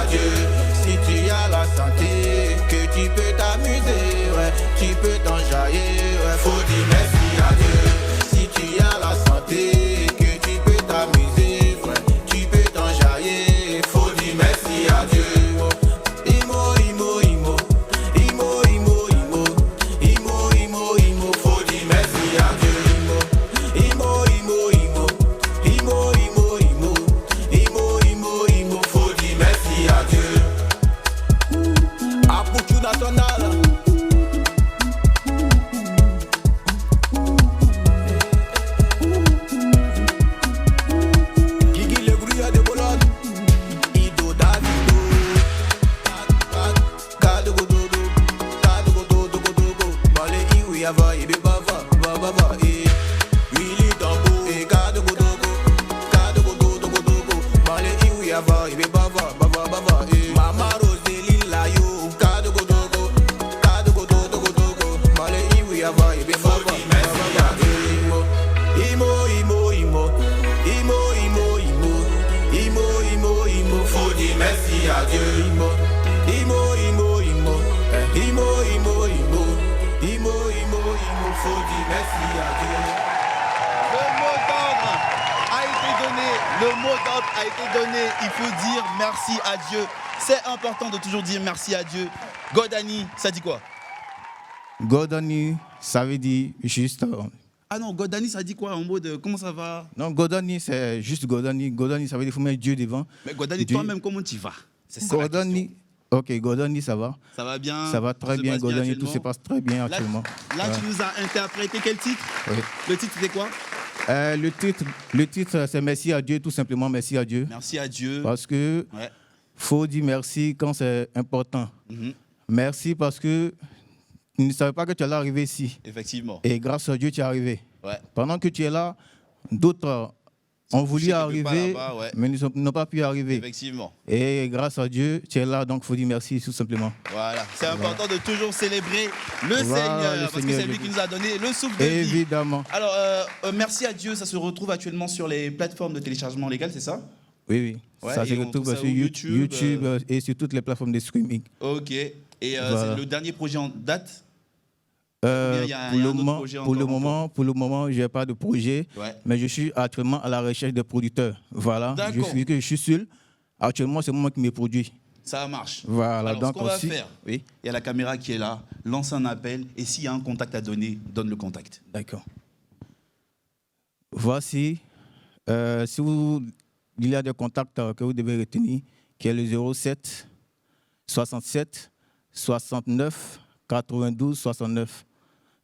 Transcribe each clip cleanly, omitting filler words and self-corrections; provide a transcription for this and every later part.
à Dieu. Si tu as la santé, que tu peux t'amuser, ouais, tu peux t'enjailler, ouais, faut dire merci à Dieu. Si tu as la santé, que tu peux t'amuser, ouais, tu peux t'enjailler, faut dire merci à Dieu. Imo, imo, imo, imo, imo, imo, imo, imo, imo, faut dire merci à Dieu. Imo, imo, imo, imo, imo, imo, imo, imo, imo, faut dire merci à Dieu. Apuchu national. Gigi le gruyère de Bologne. Ido Davido. Kadogododo. Kadogododogodogo. Bale iwi ava ibe bava. Bava e. Willy Tambo. E kadogodogo. Kadogododogodogo. Bale iwi ava ibe bava. Bava e. Mama Roseline Layo. Kadogodogo. Kadogododogodogo. Bale iwi ava ibe bava. Imo, imo, imo. Imo, imo, imo. Imo, imo, imo. Faut dire merci à Dieu. Imo, imo, imo, imo. Imo, imo, imo. Imo, imo, imo. Faut dire merci à Dieu. Le mot d'ordre a été donné. Le mot d'ordre a été donné. Il faut dire merci à Dieu. C'est important de toujours dire merci à Dieu. Godani, ça dit quoi? Godani, ça veut dire juste. Ah non, Godani, ça dit quoi en mode comment ça va? Non, Godani, c'est juste Godani. Godani, ça veut dire qu'il faut mettre Dieu devant. Mais Godani, Dieu. toi-même, comment tu vas? C'est ça la Godani, ok, Godani, ça va. question. Ça va bien? Ça va très Tout se bien, passe Godani, tout actuellement? se passe très bien actuellement. Là, Ouais. tu nous as interprété quel titre? Oui. Le titre, c'était quoi? Le titre, c'est merci à Dieu, tout simplement merci à Dieu. Merci à Dieu. Parce que Ouais. faut dire merci quand c'est important. Mhm. Merci parce que tu ne savais pas que tu allais arriver ici. Effectivement. Et grâce à Dieu, tu es arrivé. Ouais. Pendant que tu es là, d'autres ont voulu couché quelque part arriver, là-bas, ouais. mais n'ont pas pu arriver. Effectivement. Et grâce à Dieu, tu es là, donc il faut dire merci tout simplement. Voilà. C'est important de toujours célébrer le Voilà, Seigneur, le parce que Seigneur c'est lui Jésus. qui nous a donné le souffle de vie. Évidemment. Alors, merci à Dieu, ça se retrouve actuellement sur les plateformes de téléchargement légal, c'est ça? Oui, oui. Ouais, Ça et se on retrouve trouve ça sur où, YouTube, YouTube, et sur toutes les plateformes de streaming. Ok. Et Voilà. c'est le dernier projet en date? il y a un autre projet pour le encore moment, je n'ai pas de projet, Ouais. mais je suis actuellement à la recherche de producteurs. Voilà. D'accord. Je suis seul. Actuellement, c'est moi qui me produis. Ça marche. Voilà. Alors, donc ce qu'on va aussi, faire, oui. il y a la caméra qui est là, lance un appel, et s'il y a un contact à donner, donne le contact. D'accord. Voici, il y a des contacts que vous devez retenir, qui est le 07 67 69 92 69.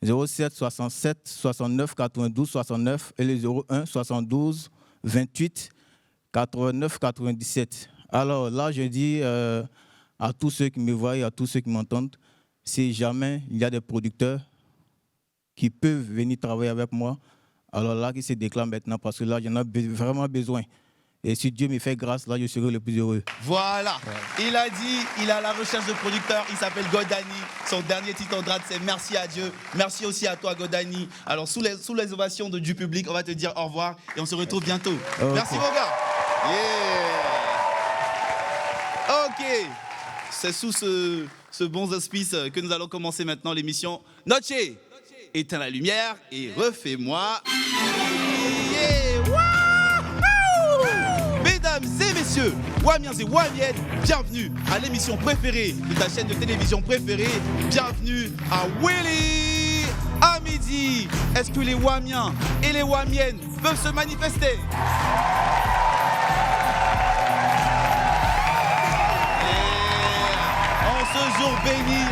07 67 69 92 69 et le 01 72 28 89 97. Alors là, je dis à tous ceux qui me voient et à tous ceux qui m'entendent, si jamais il y a des producteurs qui peuvent venir travailler avec moi, alors là, qui se déclarent maintenant, parce que là, j'en ai vraiment besoin. Et si Dieu me fait grâce, là, je serai le plus heureux. Voilà. Il a dit, il est à la recherche de producteurs, il s'appelle Godani. Son dernier titre en drague, c'est Merci à Dieu. Merci aussi à toi, Godani. Alors, sous les ovations du public, on va te dire au revoir et on se retrouve bientôt. Okay. Merci, mon gars. Yeah. Ok. C'est sous ce bon auspice que nous allons commencer maintenant l'émission Noche. Éteins la lumière et refais-moi. Yeah. Wouhou. Mesdames et messieurs, Wamiens et Wamiennes, bienvenue à l'émission préférée de ta chaîne de télévision préférée. Bienvenue à Willy à midi. Est-ce que les Wamiens et les Wamiennes peuvent se manifester?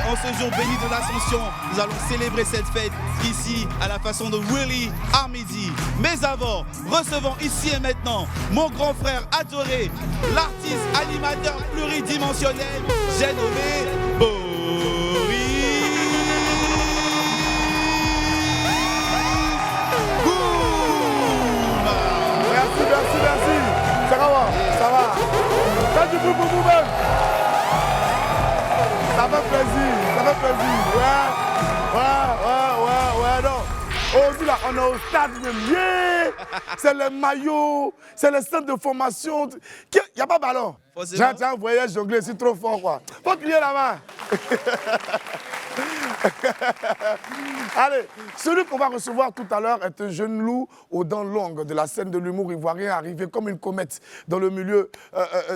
En ce jour béni de l'Ascension, nous allons célébrer cette fête ici à la façon de Willy à midi. Mais avant, recevons ici et maintenant mon grand frère adoré, l'artiste animateur pluridimensionnel, j'ai nommé Boris. Merci. Ça va. Faites du bruit pour vous-même. Ça fait plaisir. Ouais, non. Aujourd'hui, là, on est au stade de Lié. C'est le maillot, c'est le centre de formation. Il n'y a pas de ballon. J'ai un voyage jonglé, c'est trop fort, quoi. Faut crier la main. Allez, celui qu'on va recevoir tout à l'heure est un jeune loup aux dents longues de la scène de l'humour ivoirien, arrivé comme une comète dans le milieu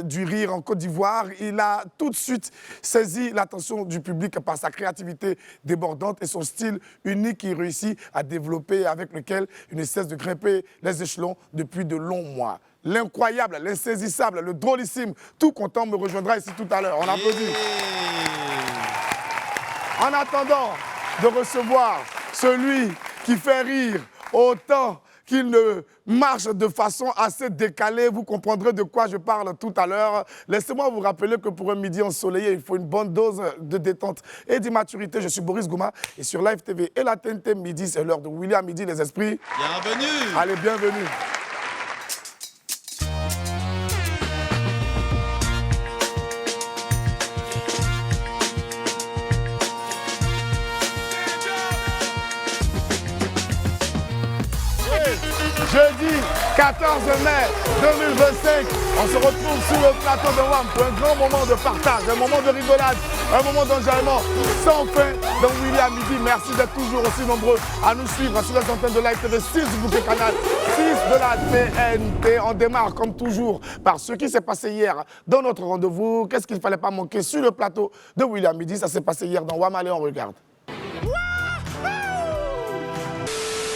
du rire en Côte d'Ivoire. Il a tout de suite saisi l'attention du public par sa créativité débordante et son style unique qu'il réussit à développer, avec lequel il ne cesse de grimper les échelons depuis de longs mois. L'incroyable, l'insaisissable, le drôlissime, tout content me rejoindra ici tout à l'heure. On applaudit. En attendant de recevoir celui qui fait rire autant qu'il ne marche de façon assez décalée, vous comprendrez de quoi je parle tout à l'heure. Laissez-moi vous rappeler que pour un midi ensoleillé, il faut une bonne dose de détente et d'immaturité. Je suis Boris Gouma et sur Live TV et la TNT Midi, c'est l'heure de Willy à Midi, les esprits. Bienvenue. Allez, bienvenue. Jeudi 14 mai 2025, on se retrouve sur le plateau de WAM pour un grand moment de partage, un moment de rigolade, un moment d'enjaillement sans fin dans Willy à Midi. Merci d'être toujours aussi nombreux à nous suivre sur les antennes de Live TV 6 du bouquet canal 6 de la TNT. On démarre comme toujours par ce qui s'est passé hier dans notre rendez-vous. Qu'est-ce qu'il ne fallait pas manquer sur le plateau de Willy à Midi? Ça s'est passé hier dans WAM. Allez, on regarde.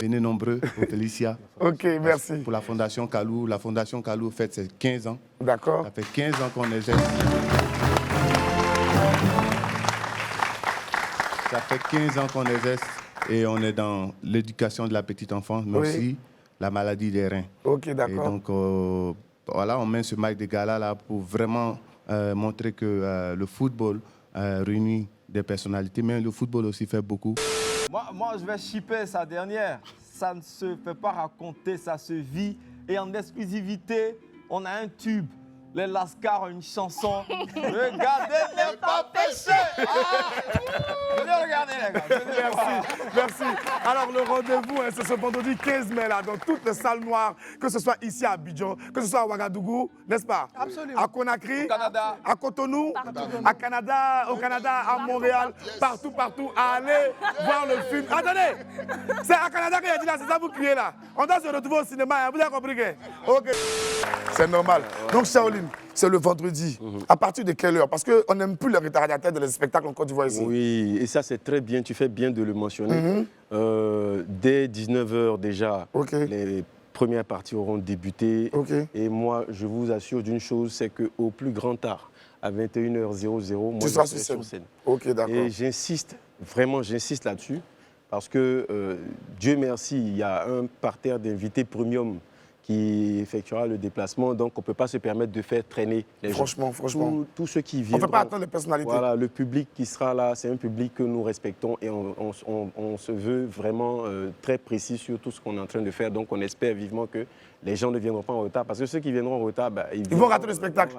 Venez nombreux au Félicia. Ok, merci. Pour la Fondation Kalou. La Fondation Kalou fête ses 15 ans. D'accord. Ça fait 15 ans qu'on exerce. Ça fait 15 ans qu'on exerce et on est dans l'éducation de la petite enfance, mais aussi la maladie des reins. Ok, Et d'accord. donc, voilà, on met ce mic de gala là pour vraiment montrer que le football réunit des personnalités, mais le football aussi fait beaucoup. Moi, je vais shipper sa dernière. Ça ne se fait pas raconter, ça se vit. Et en exclusivité, on a un tube. Les Lascars ont une chanson. Regardez, n'est pas péché. Venez regarder, les gars. Merci. Alors, le rendez-vous, hein, c'est ce vendredi 15 mai, là, dans toutes les salles noires, que ce soit ici à Abidjan, que ce soit à Ouagadougou, n'est-ce pas? Absolument. À Conakry, Au Canada. à Cotonou, à Canada, au Canada, à Montréal, partout, allez voir le film. Attendez, c'est à Canada qu'il a dit là, c'est ça vous criez là. On doit se retrouver au cinéma, hein, vous avez compris que? Ok. C'est normal. Donc, Shaolin, c'est le vendredi. À partir de quelle heure? Parce qu'on n'aime plus le retardataire de les spectacles en Côte d'Ivoire ici. Oui, et ça c'est très bien, tu fais bien de le mentionner. Dès 19h déjà, les premières parties auront débuté. Et moi, je vous assure d'une chose, c'est qu'au plus grand tard, à 21h00, moi je serai sur scène. Ok, d'accord. Et j'insiste, vraiment j'insiste là-dessus, parce que Dieu merci, il y a un parterre d'invités premium qui effectuera le déplacement. Donc, on ne peut pas se permettre de faire traîner les gens. Franchement. Tous ceux qui viennent. On ne peut pas attendre les personnalités. Voilà, le public qui sera là, c'est un public que nous respectons et on se veut vraiment très précis sur tout ce qu'on est en train de faire. Donc, on espère vivement que les gens ne viendront pas en retard. Parce que ceux qui viendront en retard, bah, ils vont rater le spectacle.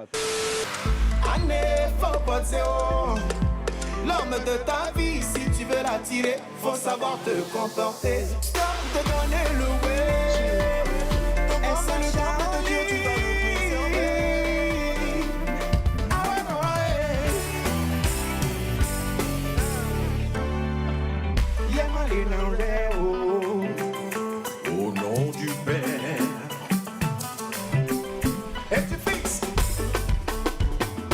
L'homme de ta vie, si tu veux l'attirer, faut savoir te comporter. Stop de donner le way. Et c'est le temps de te dire tu dois le conserver. Au nom du Père et du Fils,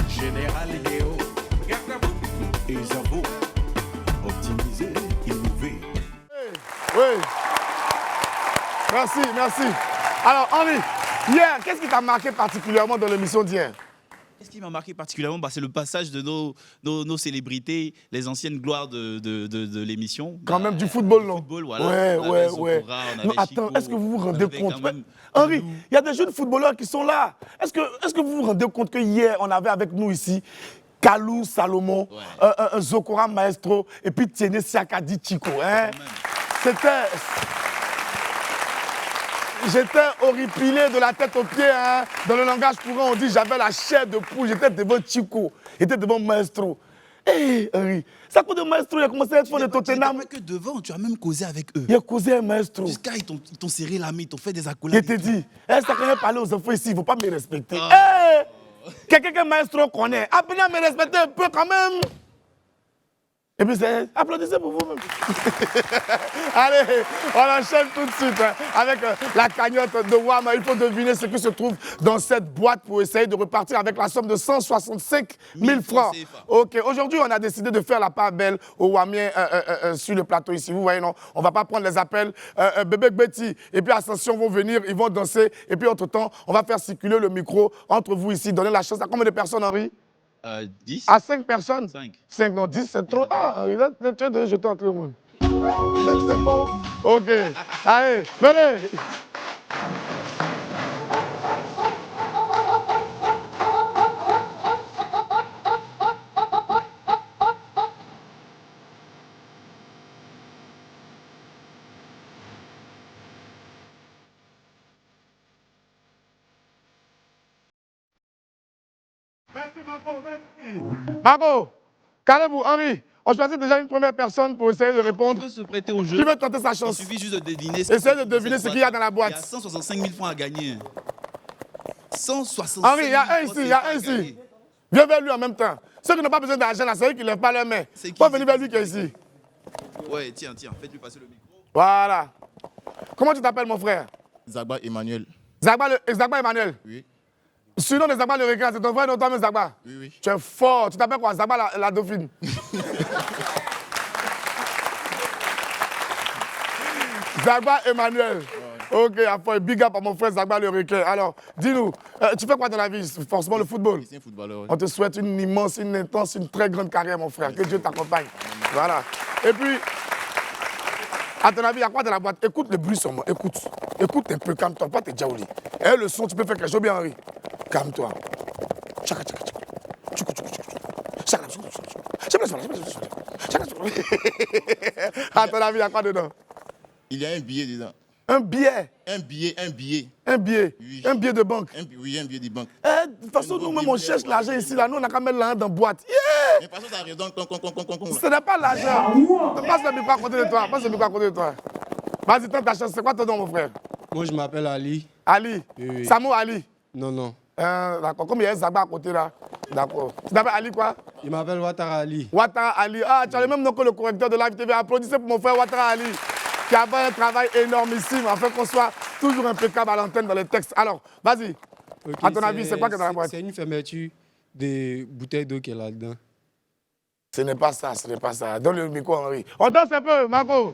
Général Léo, et Zabo, optimisé, innové. Oui. Merci. Alors, Henri, hier, qu'est-ce qui t'a marqué particulièrement dans l'émission d'hier? Ce qui m'a marqué particulièrement, c'est le passage de nos célébrités, les anciennes gloires de l'émission. Quand même du football, non? Football, voilà. Ouais. Non, attends, est-ce que vous vous rendez compte? Henri, il y a des jeunes footballeurs qui sont là. Est-ce que vous vous rendez compte que hier, on avait avec nous ici Kalou Salomon, Zokora Maestro, et puis Tiene Siakadi Chico. Hein? J'étais horripilé de la tête aux pieds. Hein? Dans le langage courant, on dit j'avais la chair de poule. J'étais devant Chico, j'étais devant Maestro. Hé, Henri, ça coûte de maestro, il a commencé à être fond de Tottenham. Pas que devant, tu as même causé avec eux. Il a causé un maestro. Jusqu'à ils t'ont serré la main, ils t'ont fait des accolades. Il te dit, ça quand même parler aux enfants ici, il ne faut pas me respecter. Hey, quelqu'un que maestro connaît, apprenez à me respecter un peu quand même. Et puis, applaudissez pour vous-même. Allez, on enchaîne tout de suite avec la cagnotte de WAM. Il faut deviner ce qui se trouve dans cette boîte pour essayer de repartir avec la somme de 165 000 francs. Ok, aujourd'hui, on a décidé de faire la part belle aux Wamiens sur le plateau ici. Vous voyez, non, on ne va pas prendre les appels. Bébé Betty et puis Ascension vont venir, ils vont danser. Et puis, entre-temps, on va faire circuler le micro entre vous ici. Donner la chance à combien de personnes, Henri? 10. À 5 personnes? 5. 5, non, 10, c'est trop. Ah, tu es déjà jeté entre le monde. C'est bon. Ok. Allez, venez. Marco, calmez-vous, Henri. On choisit déjà une première personne pour essayer de répondre. On peut se prêter au jeu. Qui veut tenter sa chance? Il suffit juste de deviner. Essayez de deviner ce qu'il y a dans la boîte. Il y a 165 000 francs à gagner. 165 000 Henri, il y a un ici, il y a un ici. Viens vers lui en même temps. Ceux qui n'ont pas besoin d'argent, là, c'est eux qui ne lèvent pas leurs mains. Faut venir vers lui qui est ici. Ouais, tiens, faites-lui passer le micro. Voilà. Comment tu t'appelles, mon frère? Zagba Emmanuel. Zagba Emmanuel? Oui. Sinon, les Zagba le Récré, c'est ton frère de toi-même, Zagba? Oui, oui. Tu es fort. Tu t'appelles quoi? Zagba la Dauphine? Zagba Emmanuel. Ok, après, big up à mon frère Zagba le Récré. Alors, dis-nous, tu fais quoi dans la vie? Forcément le football? C'est un footballeur. On te souhaite une immense, une intense, une très grande carrière, mon frère. Que Dieu t'accompagne. Voilà. Et puis, à ton avis, il y a quoi dans la boîte? Écoute le bruit sur moi. Écoute. Écoute un peu, calme-toi. Pas tes jaoulis. Et le son, tu peux faire quelque chose bien, Henri. Calme-toi. Chaka, chaka, chaka. Choukou, choukou, choukou. Chaka, choukou, choukou, choukou. Chaka, choukou. À ton avis, il y a quoi dedans? Il y a un billet dedans. Un billet? Un billet. Un billet? Oui. Un billet de banque? Oui, un billet de banque. De toute façon, nous-mêmes, on cherche l'argent ici. Là. Nous, on n'a qu'à mettre l'argent dans la boîte. Yeah! Mais parce que ça résonne. Ce n'est pas l'argent. Passe le micro à côté de toi. Passe le micro à côté de toi. Vas-y, tente ta chance. C'est quoi ton nom, mon frère? Moi, je m'appelle Ali. Ali? Oui. Samo Ali? Non. D'accord. Comme il y a un Zagba à côté là. D'accord. Tu t'appelles Ali quoi? Il m'appelle Ouattara Ali. Ouattara Ali. Ah, tu as le même nom que le correcteur de Live TV. Applaudissez pour mon frère Ouattara Ali, qui a fait un travail énormissime afin qu'on soit toujours impeccable à l'antenne dans les textes. Alors, vas-y. Okay, à ton avis, c'est quoi que dans la boîte? C'est une fermeture des bouteilles d'eau qui est là-dedans. Ce n'est pas ça, ce n'est pas ça. Donne le micro, Henri. On danse un peu, Marco.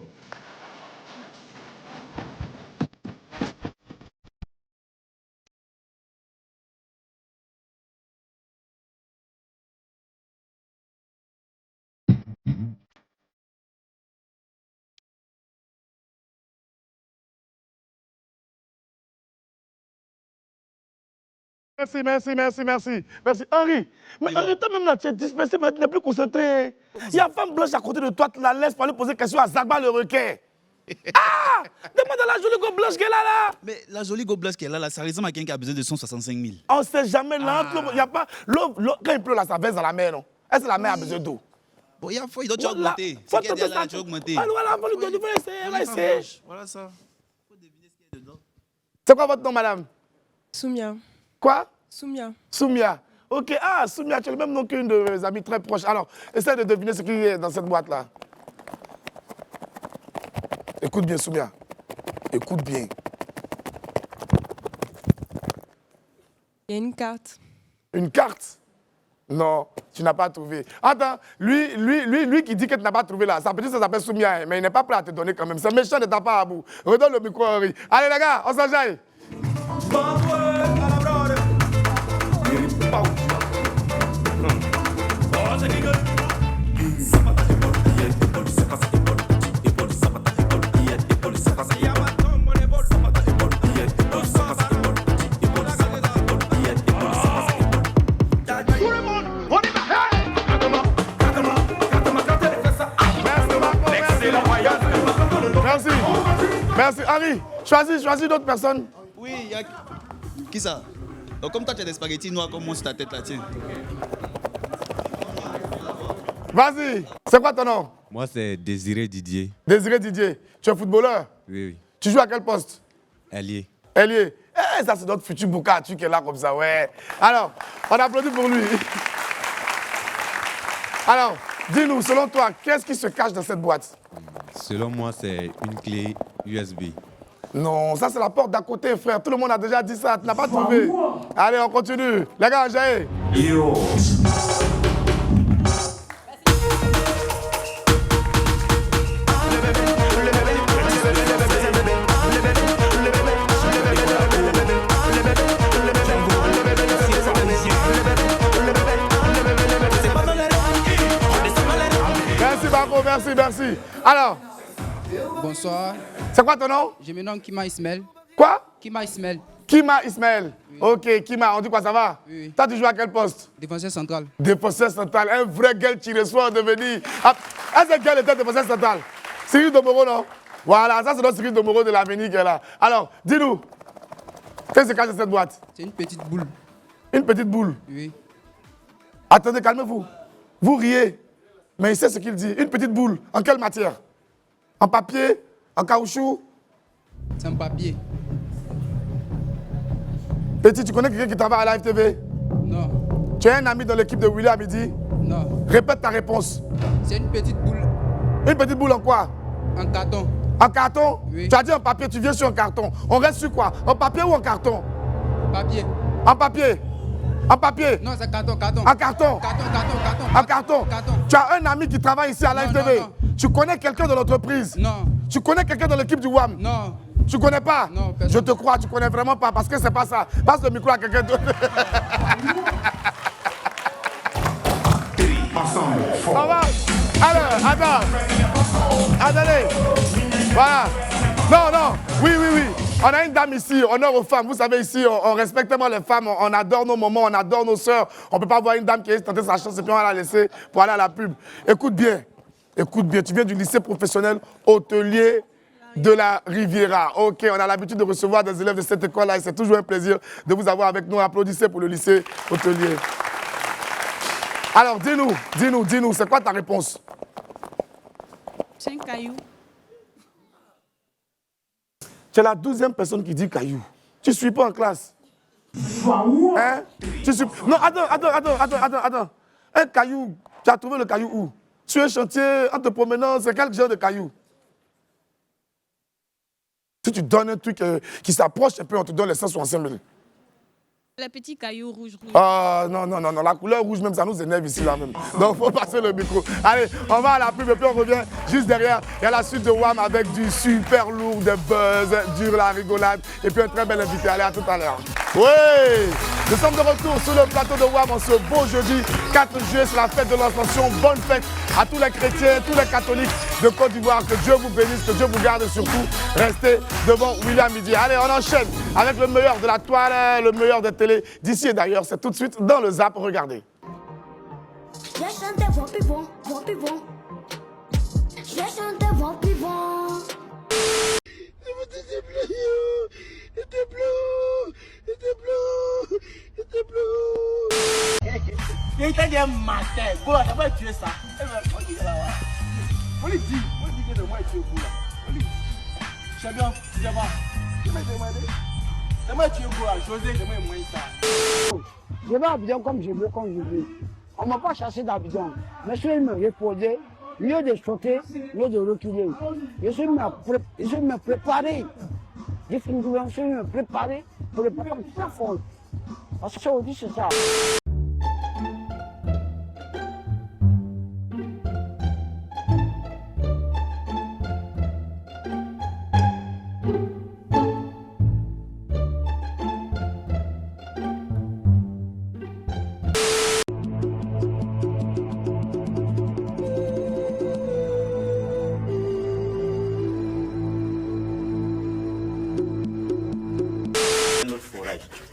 Merci. Henri, mais Henri, toi-même là, tu es dispersé, mais tu n'es plus concentré. Il y a une femme blanche à côté de toi, tu la laisses pour aller poser question à Zagba le Requin. Ah! Demande à la jolie go blanche qu'elle a là. Mais la jolie go blanche qu'elle a là, ça ressemble à quelqu'un qui a besoin de 165 000. On ne sait jamais là. Il y a pas. L'eau, quand il pleut là, ça verse dans la mer, non? Est-ce que la mer a besoin d'eau? Bon, il doit augmenter. Faut qu'il y a là, tu augmenter. Voilà, faut lui donner, il va essayer. Voilà ça. Faut deviner ce qu'il y a dedans. C'est quoi votre nom, madame? Soumia. Quoi? Soumia. Ok, Soumia, tu as le même nom qu'une de mes amies très proches. Alors, essaie de deviner ce qu'il y a dans cette boîte-là. Écoute bien, Soumia. Écoute bien. Il y a une carte. Une carte? Non, tu n'as pas trouvé. Attends, lui qui dit que tu n'as pas trouvé là, sa petite ça s'appelle Soumia, mais il n'est pas prêt à te donner quand même. C'est méchant de ta part à bout. Redonne le micro, Henri. Allez les gars, on s'enjaille. Merci. Henri, choisis d'autres personnes. Oui, il y a... Qui ça? Donc, comme toi, tu as des spaghettis noirs comme moi sur ta tête là, tiens. Vas-y, c'est quoi ton nom? Moi, c'est Désiré Didier. Désiré Didier. Tu es footballeur? Oui, oui. Tu joues à quel poste? Ailier. Ailier. Eh, ça, c'est notre futur Boukatou qui est là comme ça, ouais. Alors, on applaudit pour lui. Alors, dis-nous, selon toi, qu'est-ce qui se cache dans cette boîte? Selon moi, c'est une clé USB. Non, ça c'est la porte d'à côté, frère. Tout le monde a déjà dit ça. Tu n'as pas trouvé. Allez, on continue. Les gars, j'ai. Yo. Merci, Bako, merci, merci. Alors. Bonsoir. C'est quoi ton nom? Je me nomme Kima Ismaël. Quoi? Kima Ismaël. Kima Ismaël. Oui. Ok, Kima, on dit quoi, ça va? Oui. Toi, tu joues à quel poste? Défenseur central. Défenseur central, un vrai gars qui reçoit devenir. Est-ce que quel était défenseur central? Cyril Domoro, non? Voilà, ça c'est notre Cyril Domoro de l'avenir qui est là. Alors, dis-nous, qu'est-ce qui se cache dans cette boîte? C'est une petite boule. Une petite boule? Oui. Attendez, calmez-vous. Vous riez, mais il sait ce qu'il dit. Une petite boule, en quelle matière? En papier? En caoutchouc? C'est en papier. Petit, tu connais quelqu'un qui travaille à la FTV? Non. Tu as un ami dans l'équipe de William Midi? Non. Répète ta réponse. C'est une petite boule. Une petite boule en quoi? En carton. En carton? Oui. Tu as dit en papier, tu viens sur un carton. On reste sur quoi? En papier ou en carton? Papier. En papier? En papier? Non, c'est carton, carton. En carton? Carton. En carton? Tu as un ami qui travaille ici à la FTV? Non. Tu connais quelqu'un de l'entreprise? Non. Tu connais quelqu'un de l'équipe du WAM? Non. Tu connais pas? Non, personne. Je te crois, tu connais vraiment pas parce que c'est pas ça. Passe le micro à quelqu'un d'autre. Ensemble. On va. Alors, attends. Attendez. Voilà. Non. Oui. On a une dame ici, honneur aux femmes. Vous savez, ici, on respecte tellement les femmes, on adore nos moments, on adore nos sœurs. On ne peut pas voir une dame qui a tenté sa chance et puis on va la laisser pour aller à la pub. Écoute bien. Tu viens du lycée professionnel hôtelier de la Riviera. Ok, on a l'habitude de recevoir des élèves de cette école-là et c'est toujours un plaisir de vous avoir avec nous. Applaudissez pour le lycée hôtelier. Alors, dis-nous, c'est quoi ta réponse? C'est un caillou. Tu es la 12e personne qui dit caillou. Tu ne suis pas en classe. Hein? Non, attends. Un caillou, tu as trouvé le caillou où? Sur un chantier, en te promenant, c'est quel genre de caillou? Si tu donnes un truc qui s'approche un peu, on te donne les 165 000. Les petits cailloux rouges. Ah, non. La couleur rouge, même, ça nous énerve ici, là, même. Donc, il faut passer le micro. Allez, on va à la pub et puis on revient juste derrière. Il y a la suite de WAM avec du super lourd, des buzz, dur, la rigolade. Et puis un très bel invité. Allez, à tout à l'heure. Oui! Nous sommes de retour sur le plateau de WAM en ce beau jeudi 4 juillet. C'est la fête de l'Ascension. Bonne fête à tous les chrétiens, tous les catholiques de Côte d'Ivoire. Que Dieu vous bénisse, que Dieu vous garde et surtout, restez devant William Midi. Allez, on enchaîne avec le meilleur de la toile, le meilleur des télés d'ici et d'ailleurs. C'est tout de suite dans le Zap. Regardez. Je chantais bon pivon. Je chantais bon pivon. Il t'a dit un matin, Goula, t'as pas tué ça. On lui dit que de moi tuer Goula. Champion, tu sais pas. Tu m'as demandé. C'est moi tuer Goula, José, je m'ai moins ça. Je vais à Abidjan comme je veux, On ne m'a pas chassé d'Abidjan. Mais je suis me reposer, lieu de sauter, lieu de reculer. Je suis me préparer. Je suis me préparer pour le faire très fort. Parce que aujourd'hui, c'est ça.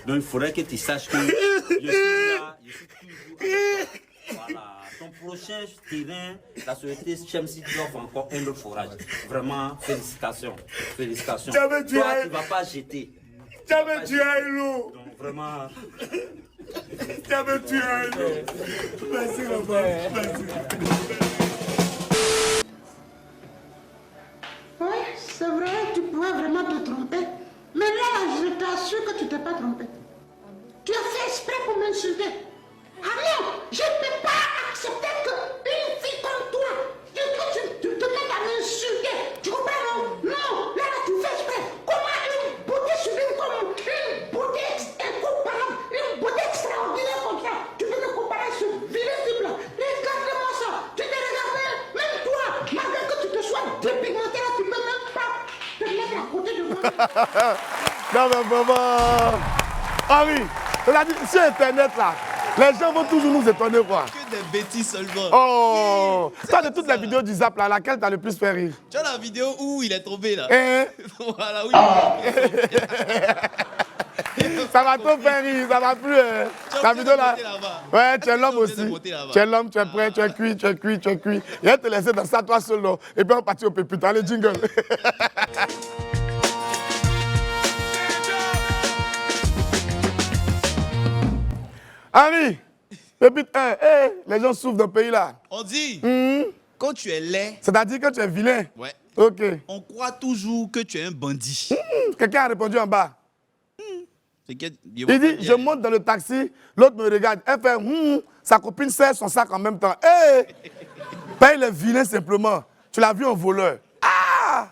Donc il faudrait que tu saches que je suis là, je suis toujours avec toi. Voilà. Ton prochain terrain, la société Chemsi offre encore un autre forage. Vraiment, félicitations. Félicitations. Toi, tu ne vas pas jeter. Jamais tu as eu l'eau. Donc vraiment, Tu avais tué un homme. Merci, maman. Merci. Oui, c'est vrai, tu pouvais vraiment te tromper. Mais là, je t'assure que tu t'es pas trompé. Tu as fait exprès pour m'insulter. Ah non, je ne peux pas accepter qu'une fille comme toi, tu te mettes à m'insulter. Tu comprends, non? Non, là, tu fais exprès. Comment une beauté sublime comme une beauté incomparable, une beauté extraordinaire comme ça, tu veux me comparer à ce vilain type-là? Regarde-moi ça. Tu te regardes, même toi, malgré que tu te sois dépigmenté, là, tu ne peux même pas te mettre à côté de moi. Non, mais maman. Henri, on a dit, sur Internet, là, les gens vont toujours nous étonner, quoi. Que des bêtises seulement. Oh, toi, de toutes les vidéos du Zap, là, laquelle t'as le plus fait rire? Tu as la vidéo où il est tombé, là. Voilà, oui. Ça va trop faire rire, ça va plus. La vidéo, là. Ouais, tu es l'homme aussi. Tu es l'homme, tu es prêt, tu es cuit, tu es cuit, tu es cuit. Il va te laisser dans ça, toi seul, là. Et puis on partit au pépite. Allez, jingle. Henri, pépite 1, les gens souffrent dans le pays là. On dit, quand tu es laid, c'est-à-dire que tu es vilain. Ouais. Ok. On croit toujours que tu es un bandit. Quelqu'un a répondu en bas. Il dit, je monte dans le taxi, l'autre me regarde, elle fait, sa copine serre son sac en même temps. Paye le vilain simplement. Tu l'as vu en voleur. Ah!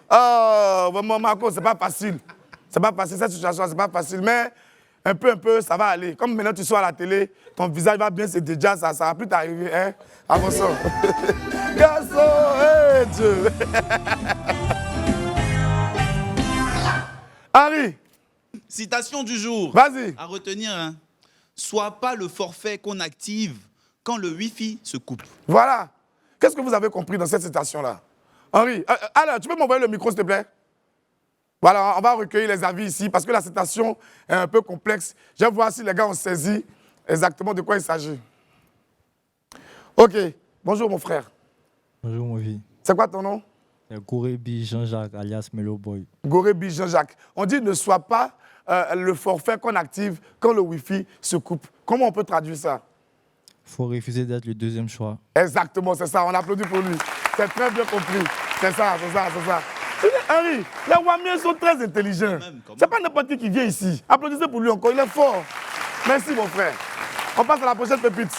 Oh, vraiment, Marco, c'est pas facile. C'est pas facile, cette situation, c'est pas facile. Mais un peu, ça va aller. Comme maintenant tu sois à la télé, ton visage va bien se déjà, ça va plus t'arriver. Hein? Avant ça. Garçon, Dieu. Henri. Citation du jour. Vas-y. À retenir, hein. Sois pas le forfait qu'on active quand le Wi-Fi se coupe. Voilà. Qu'est-ce que vous avez compris dans cette citation-là? Henri, alors, tu peux m'envoyer le micro, s'il te plaît? Voilà, on va recueillir les avis ici parce que la citation est un peu complexe. Je vais voir si les gars ont saisi exactement de quoi il s'agit. Ok. Bonjour, mon frère. Bonjour, mon vie. C'est quoi ton nom? C'est Gorebi Jean-Jacques, alias Melo Boy. Gorebi Jean-Jacques. On dit ne sois pas le forfait qu'on active quand le Wi-Fi se coupe. Comment on peut traduire ça? Il faut refuser d'être le deuxième choix. Exactement, c'est ça. On applaudit pour lui. C'est très bien compris. C'est ça, c'est ça, c'est ça. Henri, les Wamiens sont très intelligents. C'est pas n'importe qui vient ici. Applaudissez pour lui encore, il est fort. Merci, mon frère. On passe à la prochaine pépite.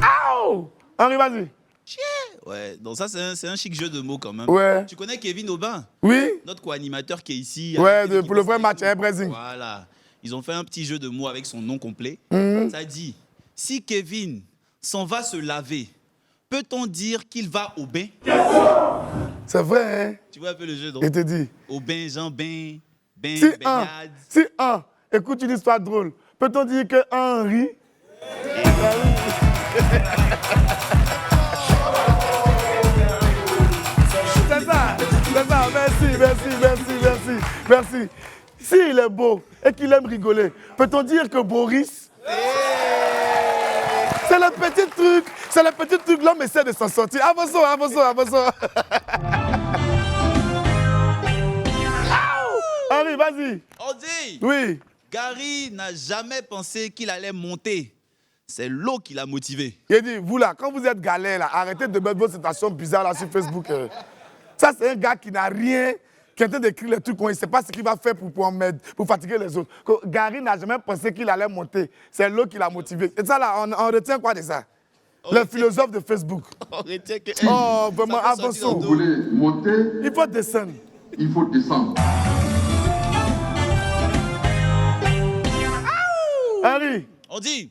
Aouh! Henri, vas-y. Ouais, donc ça, c'est un chic jeu de mots quand même. Ouais. Tu connais Kevin Aubin? Oui. Notre co-animateur qui est ici. Ouais, pour le vrai match, Brésil. Voilà. Ils ont fait un petit jeu de mots avec son nom complet. Ça dit, si Kevin s'en va se laver, peut-on dire qu'il va au bain? C'est vrai, hein? Tu vois un peu le jeu, donc? Il te dit. Au bain, Jean, bain, baignade. Si un, écoute une histoire drôle. Peut-on dire que Henri... C'est ça. Merci. S'il est beau et qu'il aime rigoler, peut-on dire que Boris... C'est le petit truc, l'homme essaie de s'en sortir. Avançons. Henri, vas-y. On dit. Oui. Gary n'a jamais pensé qu'il allait monter. C'est l'eau qui l'a motivé. Il dit, vous là, quand vous êtes galère, là, arrêtez de mettre vos citations bizarres là sur Facebook. Ça, c'est un gars qui n'a rien, qui est en train d'écrire les trucs, il ne sait pas ce qu'il va faire pour fatiguer les autres. Gary n'a jamais pensé qu'il allait monter. C'est l'eau qui l'a motivé. Et ça, là, on retient quoi de ça? Le philosophe de Facebook. On retient que... Oh, vraiment, avançons. Vous voulez monter? Il faut descendre. Il faut descendre. Henri. On dit,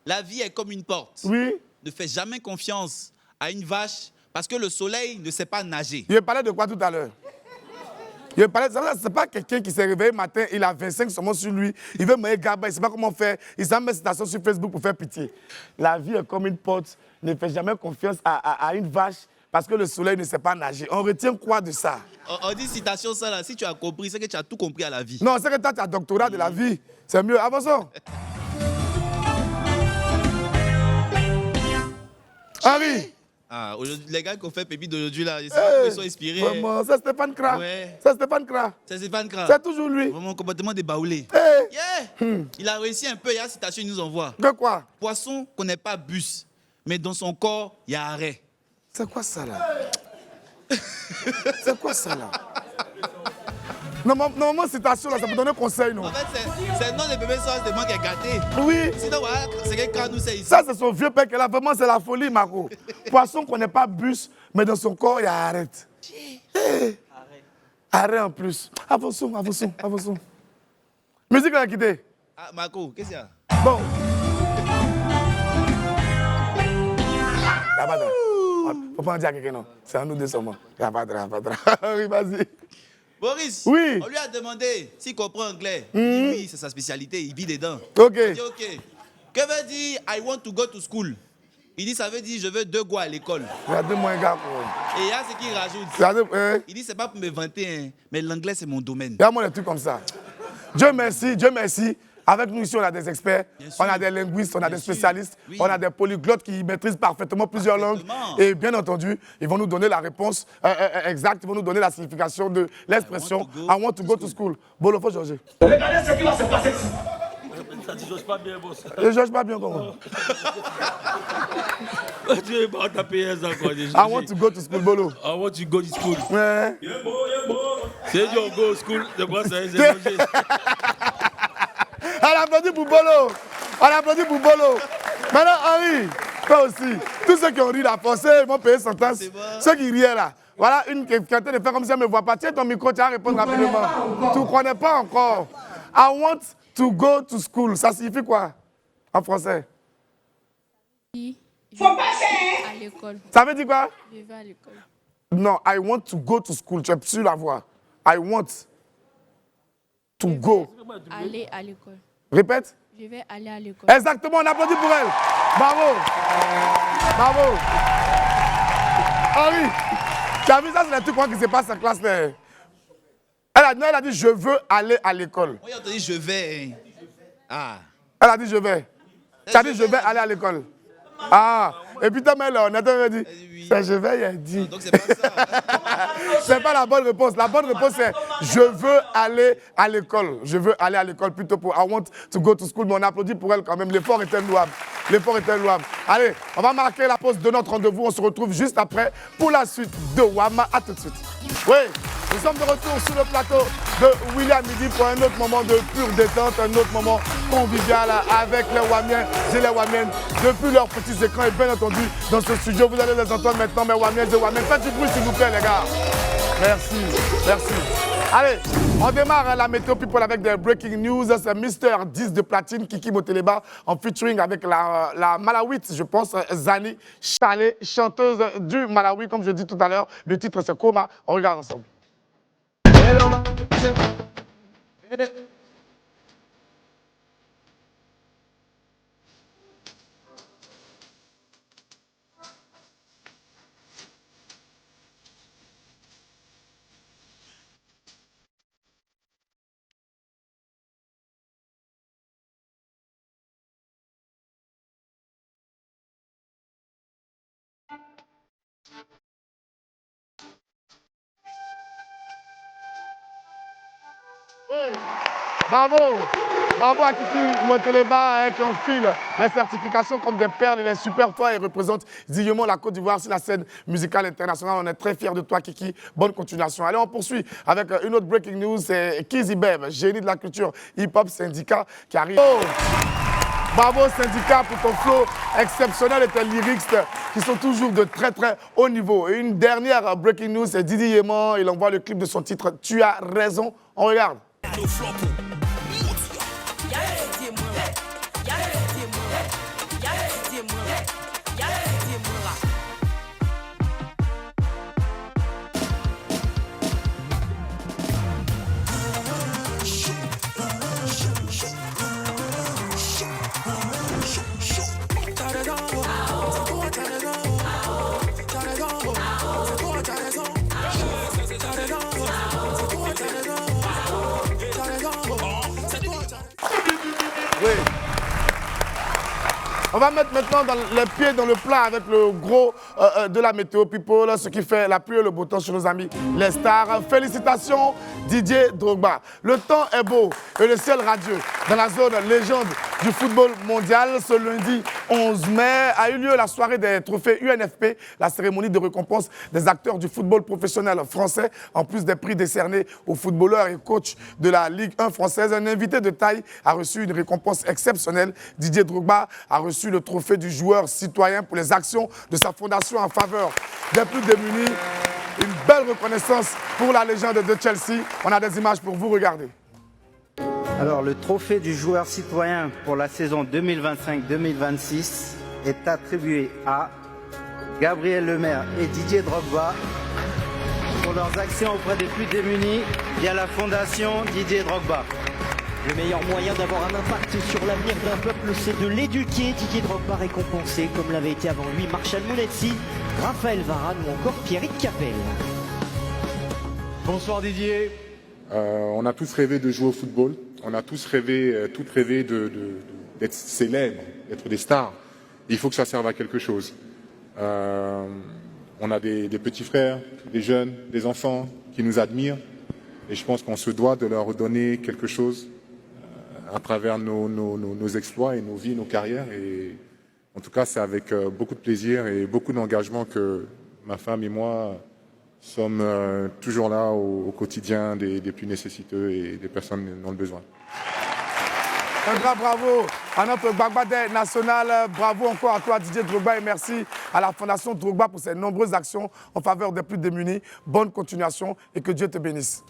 la vie est comme une porte. Oui. Ne fais jamais confiance à une vache parce que le soleil ne sait pas nager. Il parlait de quoi tout à l'heure? C'est pas quelqu'un qui s'est réveillé matin, il a 25 semences sur lui, il veut me gaber, il ne sait pas comment faire, il s'en met citation sur Facebook pour faire pitié. La vie est comme une porte, ne fais jamais confiance à une vache parce que le soleil ne sait pas nager. On retient quoi de ça? On dit citation ça là, si tu as compris, c'est que tu as tout compris à la vie. Non, c'est que toi tu as doctorat de la vie, c'est mieux. Avançons. Henri, Ah, les gars qui ont fait Pépite d'aujourd'hui, là, ils sont inspirés. Vraiment, c'est Stéphane Kra. Ouais. C'est Stéphane Kra. C'est Stéphane Kra. C'est toujours lui. Vraiment, complètement débaoulé. Il a réussi un peu, il y a une citation, il nous envoie. De quoi? Poisson connaît pas bus, mais dans son corps, il y a arrêt. C'est quoi ça, là? C'est quoi ça, là? Normalement, citation, là, ça peut donner conseil, non? En fait, c'est le nom des bébés soirs, c'est moi qui ai gâté. Oui. Sinon, voilà, c'est quelqu'un nous, c'est ici. Ça, c'est son vieux père qui est là. Vraiment, c'est la folie, Marco. Poisson connaît pas bus, mais dans son corps, il y a arrête. Arrêt en plus. Avançons. Musique, on a quitté. Ah, Marco, qu'est-ce qu'il y a? Bon. Là-bas, faut pas en dire à quelqu'un, non. C'est à nous deux seulement. Il n'y a pas de Oui, vas-y. Boris, oui. On lui a demandé s'il comprend anglais. Oui, c'est sa spécialité, il vit dedans. Ok. Il dit ok. Que veut dire I want to go to school? Il dit ça veut dire je veux 2 go à l'école. Regardez-moi un gars. Et il y a ce qu'il rajoute. Il dit c'est pas pour me vanter, hein, mais l'anglais c'est mon domaine. Regarde-moi des trucs comme ça. Dieu merci. Avec nous ici, on a des experts, on a des linguistes, on a des spécialistes, on a des polyglottes qui maîtrisent parfaitement plusieurs langues. Et bien entendu, ils vont nous donner la réponse exacte, ils vont nous donner la signification de l'expression I want to go to school. Bolofo Georges. Regardez ce qui va se passer ici. Tu ne juges pas bien, boss. Je ne juge pas bien comment. Tu es pas tapé encore. I want to go to school, Bolo. I want to go to school. Ouais. C'est du go school, de quoi ça est On applaudit pour Bolo. Maintenant, Henri, toi aussi. Tous ceux qui ont ri la forcé, ils vont payer sentence. Ceux qui riaient là. Voilà une qui est en train de faire comme si elle ne me voit pas. Tiens ton micro, tu vas répondre rapidement. Tu ne connais pas encore. I want to go to school. Ça signifie quoi en français? Faut passer à l'école. Ça veut dire quoi? Je vais à l'école. Non, I want to go to school. Tu es sur la voix. I want to go. Aller à l'école. Répète. Je vais aller à l'école. Exactement, on applaudit pour elle. Bravo. Henri, tu as vu ça, c'est le truc qui se passe en classe. Elle a dit, je veux aller à l'école. Oui, on te dit, je vais. Ah. Elle a dit, je vais. Tu as dit, je vais aller à l'école. Ah. Et puis, elle a dit, c'est je vais, il a dit. Donc, c'est pas ça. C'est pas la bonne réponse. La bonne réponse, c'est je veux aller à l'école. Je veux aller à l'école plutôt pour I want to go to school. Mais on applaudit pour elle quand même. L'effort était louable. Allez, on va marquer la pause de notre rendez-vous. On se retrouve juste après pour la suite de Wama. À tout de suite. Oui, nous sommes de retour sur le plateau de William Midi pour un autre moment de pure détente, un autre moment convivial avec les Wamiens et les Wamiennes depuis leurs petits écrans. Et bien entendu, dans ce studio, vous allez les entendre maintenant, mes Wamiens et Wamiennes. Faites du bruit s'il vous plaît, les gars. Merci. Allez, on démarre la météo people avec des breaking news. C'est Mister 10 de platine, Kiki Moteleba, en featuring avec la Malawite, je pense, Zani Chalet, chanteuse du Malawi, comme je dis tout à l'heure. Le titre, c'est Coma. On regarde ensemble. Bravo à Kiki Moteleba qui enfile les certifications comme des perles et les super toits et représente dignement la Côte d'Ivoire sur la scène musicale internationale. On est très fiers de toi, Kiki. Bonne continuation. Allez, on poursuit avec une autre breaking news. C'est Kizzy Beb, génie de la culture hip-hop syndicat qui arrive. Bravo syndicat pour ton flow exceptionnel et tes lyrics qui sont toujours de très haut niveau. Et une dernière breaking news, c'est Didi Yéman. Il envoie le clip de son titre « Tu as raison ». On regarde. On va mettre maintenant les pieds dans le plat avec le gros de la météo people, ce qui fait la pluie et le beau temps chez nos amis les stars. Félicitations Didier Drogba. Le temps est beau et le ciel radieux. Dans la zone légende du football mondial, ce lundi 11 mai a eu lieu la soirée des trophées UNFP, la cérémonie de récompense des acteurs du football professionnel français, en plus des prix décernés aux footballeurs et coachs de la Ligue 1 française. Un invité de taille a reçu une récompense exceptionnelle. Didier Drogba a reçu le trophée du joueur citoyen pour les actions de sa fondation en faveur des plus démunis. Une belle reconnaissance pour la légende de Chelsea. On a des images pour vous, regardez. Alors, le trophée du joueur citoyen pour la saison 2025-2026 est attribué à Gabriel Lemaire et Didier Drogba pour leurs actions auprès des plus démunis via la fondation Didier Drogba. Le meilleur moyen d'avoir un impact sur l'avenir d'un peuple, c'est de l'éduquer. Didier Drogba récompensé, comme l'avait été avant lui Marshall Mounetzi, Raphaël Varane ou encore Pierrick Capel. Bonsoir Didier. On a tous rêvé de jouer au football. On a tous rêvé, d'être célèbres, d'être des stars. Il faut que ça serve à quelque chose. On a des petits frères, des jeunes, des enfants qui nous admirent. Et je pense qu'on se doit de leur donner quelque chose à travers nos exploits et nos vies, nos carrières. Et en tout cas, c'est avec beaucoup de plaisir et beaucoup d'engagement que ma femme et moi sommes toujours là au quotidien des plus nécessiteux et des personnes dans le besoin. Un grand bravo à notre Bagbadais national. Bravo encore à toi Didier Drogba et merci à la Fondation Drogba pour ses nombreuses actions en faveur des plus démunis. Bonne continuation et que Dieu te bénisse.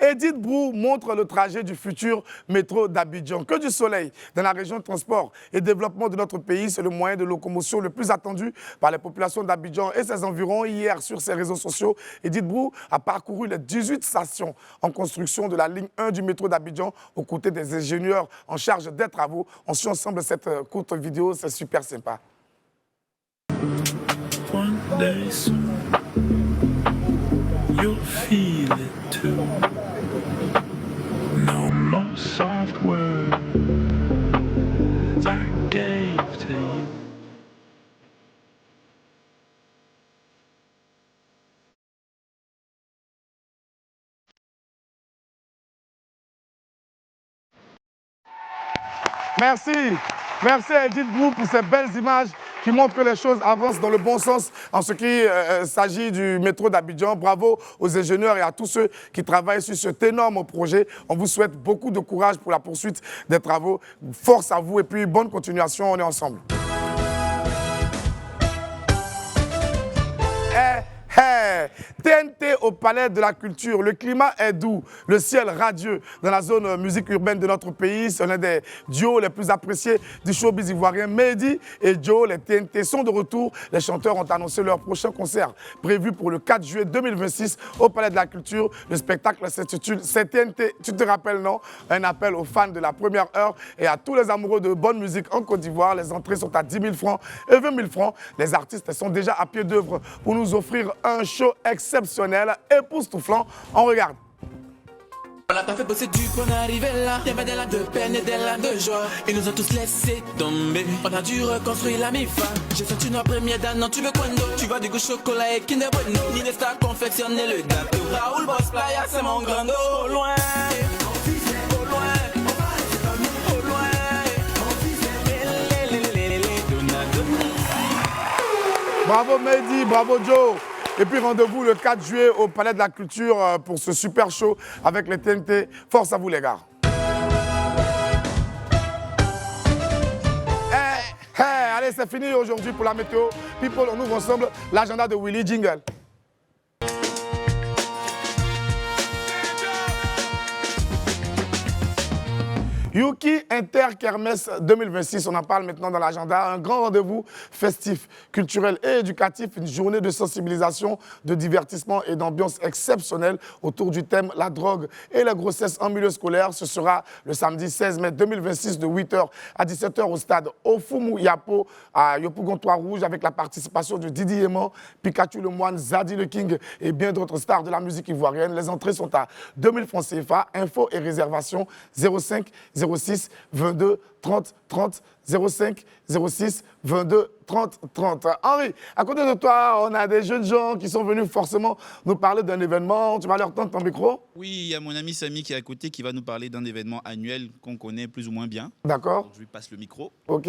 Edith Brou montre le trajet du futur métro d'Abidjan. Que du soleil dans la région de transport et développement de notre pays, c'est le moyen de locomotion le plus attendu par les populations d'Abidjan et ses environs. Hier, sur ses réseaux sociaux, Edith Brou a parcouru les 18 stations en construction de la ligne 1 du métro d'Abidjan aux côtés des ingénieurs en charge des travaux. On suit ensemble cette courte vidéo, c'est super sympa. One day soon, you'll feel it too. No more soft words I gave to you. Merci. Merci à Edith Brou pour ces belles images qui montrent que les choses avancent dans le bon sens en ce qui s'agit du métro d'Abidjan. Bravo aux ingénieurs et à tous ceux qui travaillent sur cet énorme projet. On vous souhaite beaucoup de courage pour la poursuite des travaux. Force à vous et puis bonne continuation, on est ensemble. TNT au Palais de la Culture. Le climat est doux, le ciel radieux dans la zone musique urbaine de notre pays. C'est l'un des duos les plus appréciés du showbiz ivoirien. Mehdi et Joe, les TNT sont de retour. Les chanteurs ont annoncé leur prochain concert prévu pour le 4 juillet 2026 au Palais de la Culture. Le spectacle s'intitule C'est TNT, tu te rappelles, non? Un appel aux fans de la première heure et à tous les amoureux de bonne musique en Côte d'Ivoire. Les entrées sont à 10 000 francs et 20 000 francs. Les artistes sont déjà à pied d'œuvre pour nous offrir un show exceptionnel, époustouflant. On regarde. Voilà, t'as fait bosser du qu'on est arrivé là. Y'avait des lacs de peine et des lacs de joie. Ils nous ont tous laissé tomber. On a dû reconstruire la MIFA. J'ai senti nos premiers dates, non tu veux quoi d'autre? Tu vois du goût chocolat et Kinder Bueno. Ni des stars confectionner le gâteau. Raoul Boss Playa, c'est mon grand dos. Au loin, au loin, au loin. Bravo Mehdi, bravo Joe. Et puis rendez-vous le 4 juillet au Palais de la Culture pour ce super show avec les TNT. Force à vous les gars. Allez, c'est fini aujourd'hui pour la météo. People, on ouvre ensemble l'agenda de Willy Jingle. Yuki Inter Kermesse 2026, on en parle maintenant dans l'agenda. Un grand rendez-vous festif, culturel et éducatif, une journée de sensibilisation, de divertissement et d'ambiance exceptionnelle autour du thème la drogue et la grossesse en milieu scolaire. Ce sera le samedi 16 mai 2026 de 8h à 17h au stade Ofumu Yapo à Yopougon-Trois Rouge avec la participation de Didi Yéman, Pikachu le Moine, Zadi le King et bien d'autres stars de la musique ivoirienne. Les entrées sont à 2000 francs CFA. Infos et réservations 05 06 22 30 30 05 06 22 30 30. Henri, à côté de toi, on a des jeunes gens qui sont venus forcément nous parler d'un événement. Tu vas leur tendre ton micro? Oui, il y a mon ami Samy qui est à côté qui va nous parler d'un événement annuel qu'on connaît plus ou moins bien. D'accord. Donc, je lui passe le micro. OK.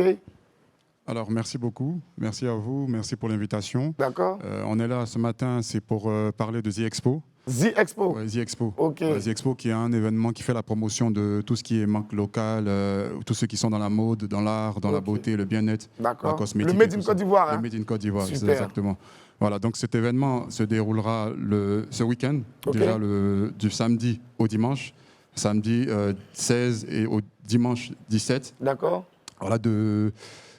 Alors, merci beaucoup. Merci à vous. Merci pour l'invitation. D'accord. On est là ce matin, c'est pour parler de The Expo. The Expo. Ouais, The Expo. OK. The Expo qui est un événement qui fait la promotion de tout ce qui est marque locale, tous ceux qui sont dans la mode, dans l'art, dans la beauté, le bien-être, la cosmétique. Le Made in Côte d'Ivoire. Le Made in Côte d'Ivoire, c'est Super. exactement. Voilà, donc cet événement se déroulera ce week-end, déjà du samedi au dimanche. Samedi 16 et au dimanche 17. D'accord. Voilà, de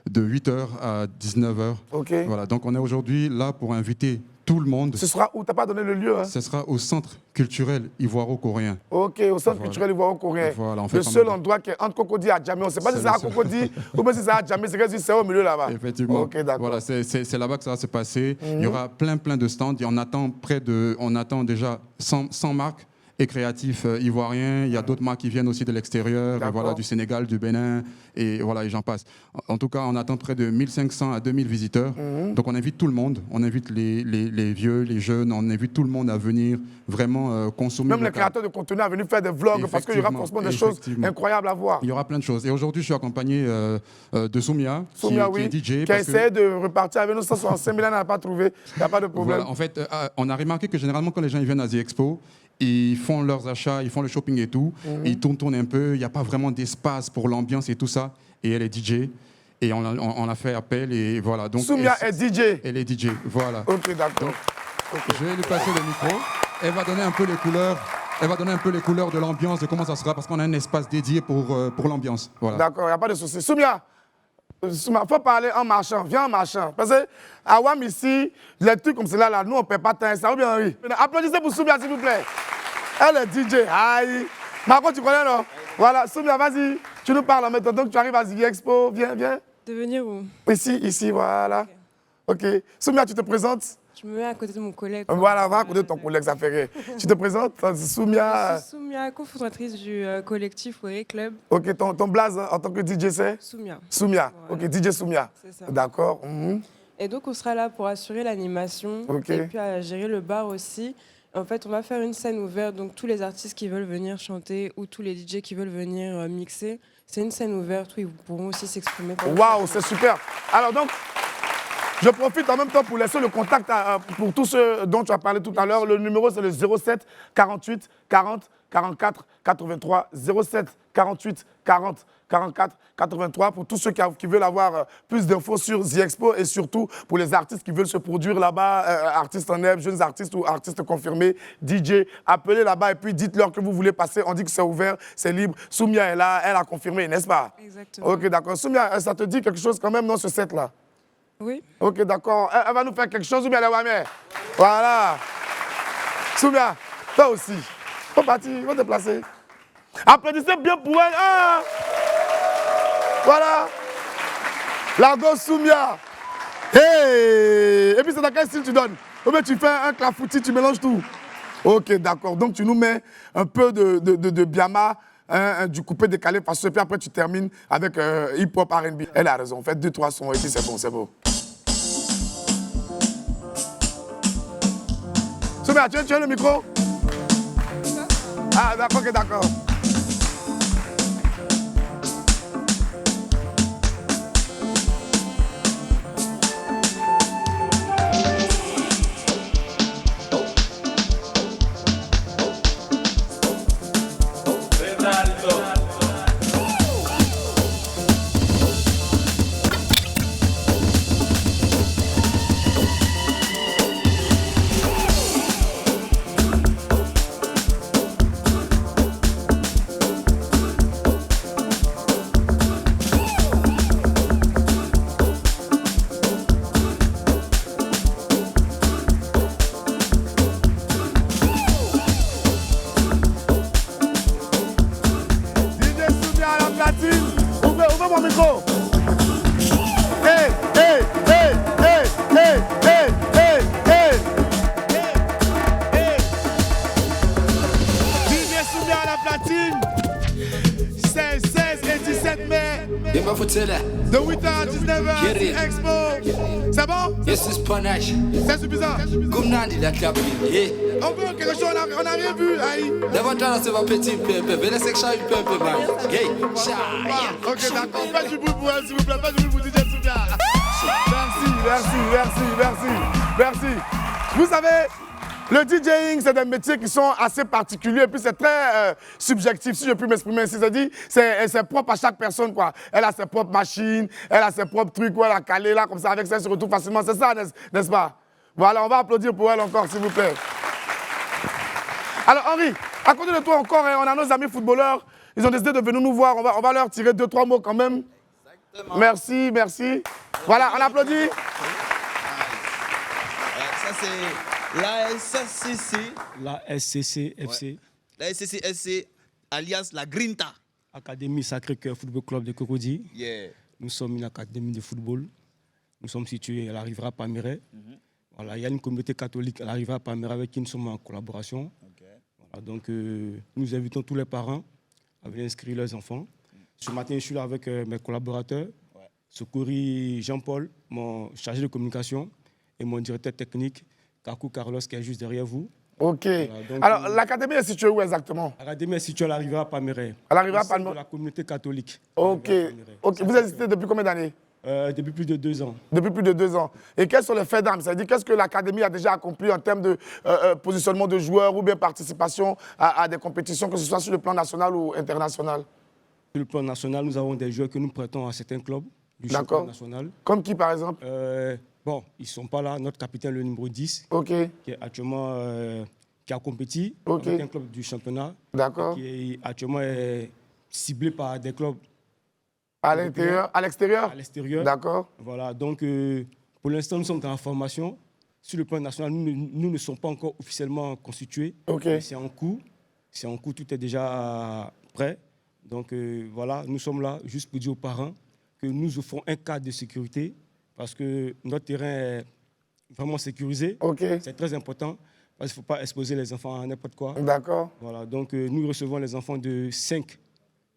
8h à 19h. OK. Voilà, donc on est aujourd'hui là pour inviter tout le monde. Ce sera où? Tu n'as pas donné le lieu, hein? Ce sera au Centre culturel ivoiro-coréen. OK, au Centre culturel ivoiro-coréen. Voilà, le seul endroit qui est entre Cocody et Djamé. On ne sait pas si c'est à Cocody ou bien si c'est à Djamé. C'est au milieu là-bas. Effectivement. OK, d'accord. Voilà, c'est là-bas que ça va se passer. Il y aura plein de stands. On attend déjà 100 marques et créatifs ivoiriens. Il y a d'autres marques qui viennent aussi de l'extérieur, voilà, du Sénégal, du Bénin, et voilà, et j'en passe. En tout cas, on attend près de 1500 à 2000 visiteurs. Donc on invite tout le monde, on invite les vieux, les jeunes, on invite tout le monde à venir vraiment consommer. Même les créateurs de contenu à venir faire des vlogs, parce qu'il y aura forcément des choses incroyables à voir. Il y aura plein de choses. Et aujourd'hui, je suis accompagné de Soumia, qui est DJ. Qui a essayé de repartir avec nous, 165 000 ans, n'a pas trouvé, il n'y a pas de problème. Voilà, en fait, on a remarqué que généralement, quand les gens ils viennent à The Expo, ils font leurs achats, ils font le shopping et tout, ils tournent un peu, il n'y a pas vraiment d'espace pour l'ambiance et tout ça. Et elle est DJ, et on a fait appel, et voilà. Donc, Soumia est DJ. Elle est DJ, voilà. Ok, d'accord. Je vais lui passer le micro. Elle va donner un peu les couleurs. Elle va donner un peu les couleurs de l'ambiance, de comment ça sera, parce qu'on a un espace dédié pour l'ambiance. Voilà. D'accord, il n'y a pas de souci. Soumia, il faut parler en marchant. Viens en marchant. Parce qu'à WAM ici, les trucs comme cela, là, nous, on ne paie pas tant. Ça va bien, Henri? Applaudissez pour Soumia, s'il vous plaît. Elle est DJ. Aïe. Marco, tu connais, non? Voilà, Soumia, vas-y. Tu nous parles maintenant. Donc, tu arrives à The Expo. Viens. De venir où? Ici, voilà. OK. Soumia, tu te présentes? Je me mets à côté de mon collègue. Voilà, va à côté de ton collègue, ça fait rire. Tu te présentes? Soumia. Je suis Soumia, cofondatrice du collectif Wery Club. OK, ton blaze en tant que DJ, c'est? Soumia. Soumia. Voilà. OK, DJ Soumia. C'est ça. D'accord. Et donc, on sera là pour assurer l'animation et puis à gérer le bar aussi. En fait, on va faire une scène ouverte, donc tous les artistes qui veulent venir chanter ou tous les DJ qui veulent venir mixer, c'est une scène ouverte où ils pourront aussi s'exprimer. Waouh, c'est super. Alors donc, je profite en même temps pour laisser le contact pour tous ceux dont tu as parlé tout à l'heure. Le numéro, c'est le 07 48 40 44 83. 07 48 40 44 83 pour tous ceux qui veulent avoir plus d'infos sur The Expo et surtout pour les artistes qui veulent se produire là-bas, artistes en herbe, jeunes artistes ou artistes confirmés, DJ, appelez là-bas et puis dites-leur que vous voulez passer. On dit que c'est ouvert, c'est libre. Soumia est là, elle a confirmé, n'est-ce pas? Exactement. Ok, d'accord. Soumia, ça te dit quelque chose quand même dans ce set-là? Oui. Ok, d'accord. Elle va nous faire quelque chose, Soumia Lewamé. Voilà. Soumia, toi aussi. Faut partir, faut te placer. Applaudissez bien pour elle. Ah! Voilà. La gosse Soumia. Hey! Et puis c'est dans quel style tu donnes? Ou bien tu fais un clafoutis, tu mélanges tout. Ok, d'accord. Donc tu nous mets un peu de biama, du coupé décalé, parce que puis après tu termines avec hip-hop R&B. Elle a raison. Faites 2-3 sons et puis c'est bon, c'est beau. Soumia, tu as le micro? Ah, d'accord, ok, d'accord. platine. Ouvrez mon micro. Hey, hey, hey, hey, hey, hey, hey, hey. DJ Soumia à la platine. 16 et 17 mai. De 8h à 19h, Expo. C'est bon? C'est suffisant. On veut quelque chose, on n'a rien vu. Ok, d'accord. Faites du bruit pour elle, s'il vous plaît. Faites du bruit pour DJ Soumia. Merci. Vous savez, le DJing, c'est des métiers qui sont assez particuliers et puis c'est très subjectif, si je puis m'exprimer ainsi. C'est-à-dire, c'est propre à chaque personne, quoi. Elle a ses propres machines, elle a ses propres trucs, où elle a calé là, comme ça, avec ça, elle se retrouve facilement. C'est ça, n'est-ce pas? Voilà, on va applaudir pour elle encore, s'il vous plaît. Alors, Henri, à côté de toi encore, on a nos amis footballeurs. Ils ont décidé de venir nous voir. On va leur tirer 2-3 mots quand même. Exactement. Merci. Voilà, on applaudit. Ça, c'est la SCC. La SCC FC. Ouais. La SCC FC, alias la Grinta. Académie Sacré-Cœur Football Club de Cocody. Yeah. Nous sommes une académie de football. Nous sommes situés à la Riviera Palmeraie. Voilà, il y a une communauté catholique à la Riviera Palmeraie avec qui nous sommes en collaboration. Voilà, donc, nous invitons tous les parents à venir inscrire leurs enfants. Ce matin, je suis là avec mes collaborateurs. Secouri Jean-Paul, mon chargé de communication, et mon directeur technique, Kakou Carlos, qui est juste derrière vous. Ok. Voilà, donc, alors, l'académie est située où exactement? L'académie est située à la Riviera Palmeraie. À la Riviera Palmeraie. De la communauté catholique. Ok. Vous existez depuis combien d'années? Depuis plus de 2 ans. Depuis plus de 2 ans. Et quels sont les faits d'armes? C'est-à-dire, qu'est-ce que l'académie a déjà accompli en termes de positionnement de joueurs ou bien participation à des compétitions, que ce soit sur le plan national ou international? Sur le plan national, nous avons des joueurs que nous prêtons à certains clubs du championnat national. Comme qui, par exemple? Bon, ils ne sont pas là. Notre capitaine, le numéro 10, qui est actuellement qui a compéti avec un club du championnat. D'accord. Qui actuellement est ciblé par des clubs. À l'intérieur? À l'extérieur? À l'extérieur. D'accord. Voilà, donc pour l'instant, nous sommes dans la formation. Sur le plan national, nous ne sommes pas encore officiellement constitués. C'est en cours. C'est en cours, tout est déjà prêt. Donc voilà, nous sommes là juste pour dire aux parents que nous offrons un cadre de sécurité parce que notre terrain est vraiment sécurisé. C'est très important parce qu'il ne faut pas exposer les enfants à n'importe quoi. D'accord. Voilà, donc nous recevons les enfants de 5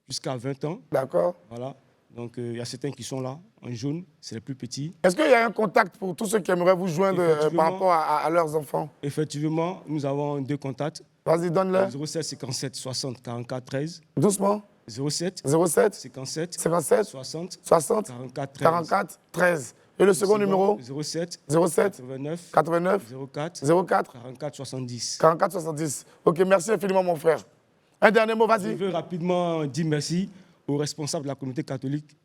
jusqu'à 20 ans. D'accord. Voilà. Donc, il y a certains qui sont là, en jaune, c'est les plus petits. Est-ce qu'il y a un contact pour tous ceux qui aimeraient vous joindre par rapport à leurs enfants? Effectivement, nous avons 2 contacts. Vas-y, donne-le. 07 57 60 44 13. Doucement. 07 57 60 44 13. Et le second numéro? 07 89 04 44 70. 44 70. Ok, merci infiniment, mon frère. Un dernier mot, vas-y. Je veux rapidement dire merci aux responsables de la communauté catholique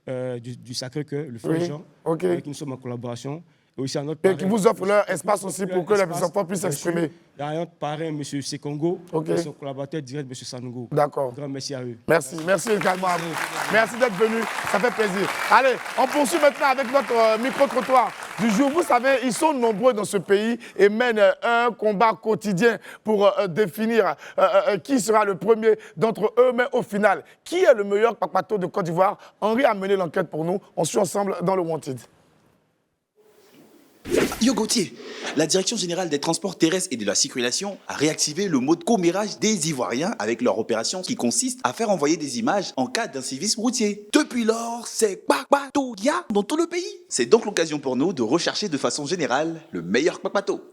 du Sacré-Cœur, le frère Jean, avec qui nous sommes en collaboration. Et aussi à notre parrain, qui vous offrent leur espace aussi pour que les enfants puissent s'exprimer. Il y a notre parrain, M. Sekongo, et son collaborateur direct, M. Sanogo. D'accord. Grand merci à eux. Merci également à vous. Merci d'être venu, ça fait plaisir. Allez, on poursuit maintenant avec notre micro-trottoir du jour. Vous savez, ils sont nombreux dans ce pays et mènent un combat quotidien pour définir qui sera le premier d'entre eux. Mais au final, qui est le meilleur papato de Côte d'Ivoire? Henri a mené l'enquête pour nous. On suit ensemble dans le Wanted. Yo Gauthier, la Direction Générale des Transports Terrestres et de la Circulation a réactivé le mode commérage des Ivoiriens avec leur opération qui consiste à faire envoyer des images en cas d'incivisme routier. Depuis lors, c'est Kpakpatoya dans tout le pays. C'est donc l'occasion pour nous de rechercher de façon générale le meilleur Kpakpato.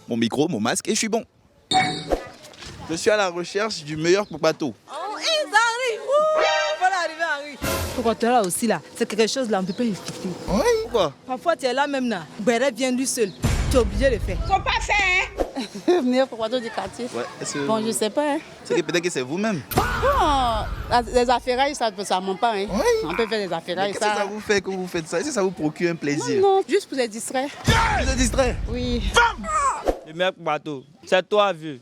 Mon micro, mon masque et je suis bon. Je suis à la recherche du meilleur Kpakpato. Pourquoi tu es là aussi là? C'est quelque chose là, on ne peut pas expliquer. Oui, pourquoi? Parfois tu es là même là. Béret vient lui seul. Tu es obligé de faire. Faut pas faire. Meilleur Kpakpato du quartier. Ouais, bon, je sais pas. Hein. Peut-être que c'est vous-même. Bon, les affairailles, ça ne ment pas. Hein. Oui. On peut faire des affairailles. Qu'est-ce que ça vous fait quand vous faites ça? Est-ce que ça vous procure un plaisir? Non, juste pour être distrait. Vous êtes distrait? Oui. Le meilleur bateau, c'est toi, vieux.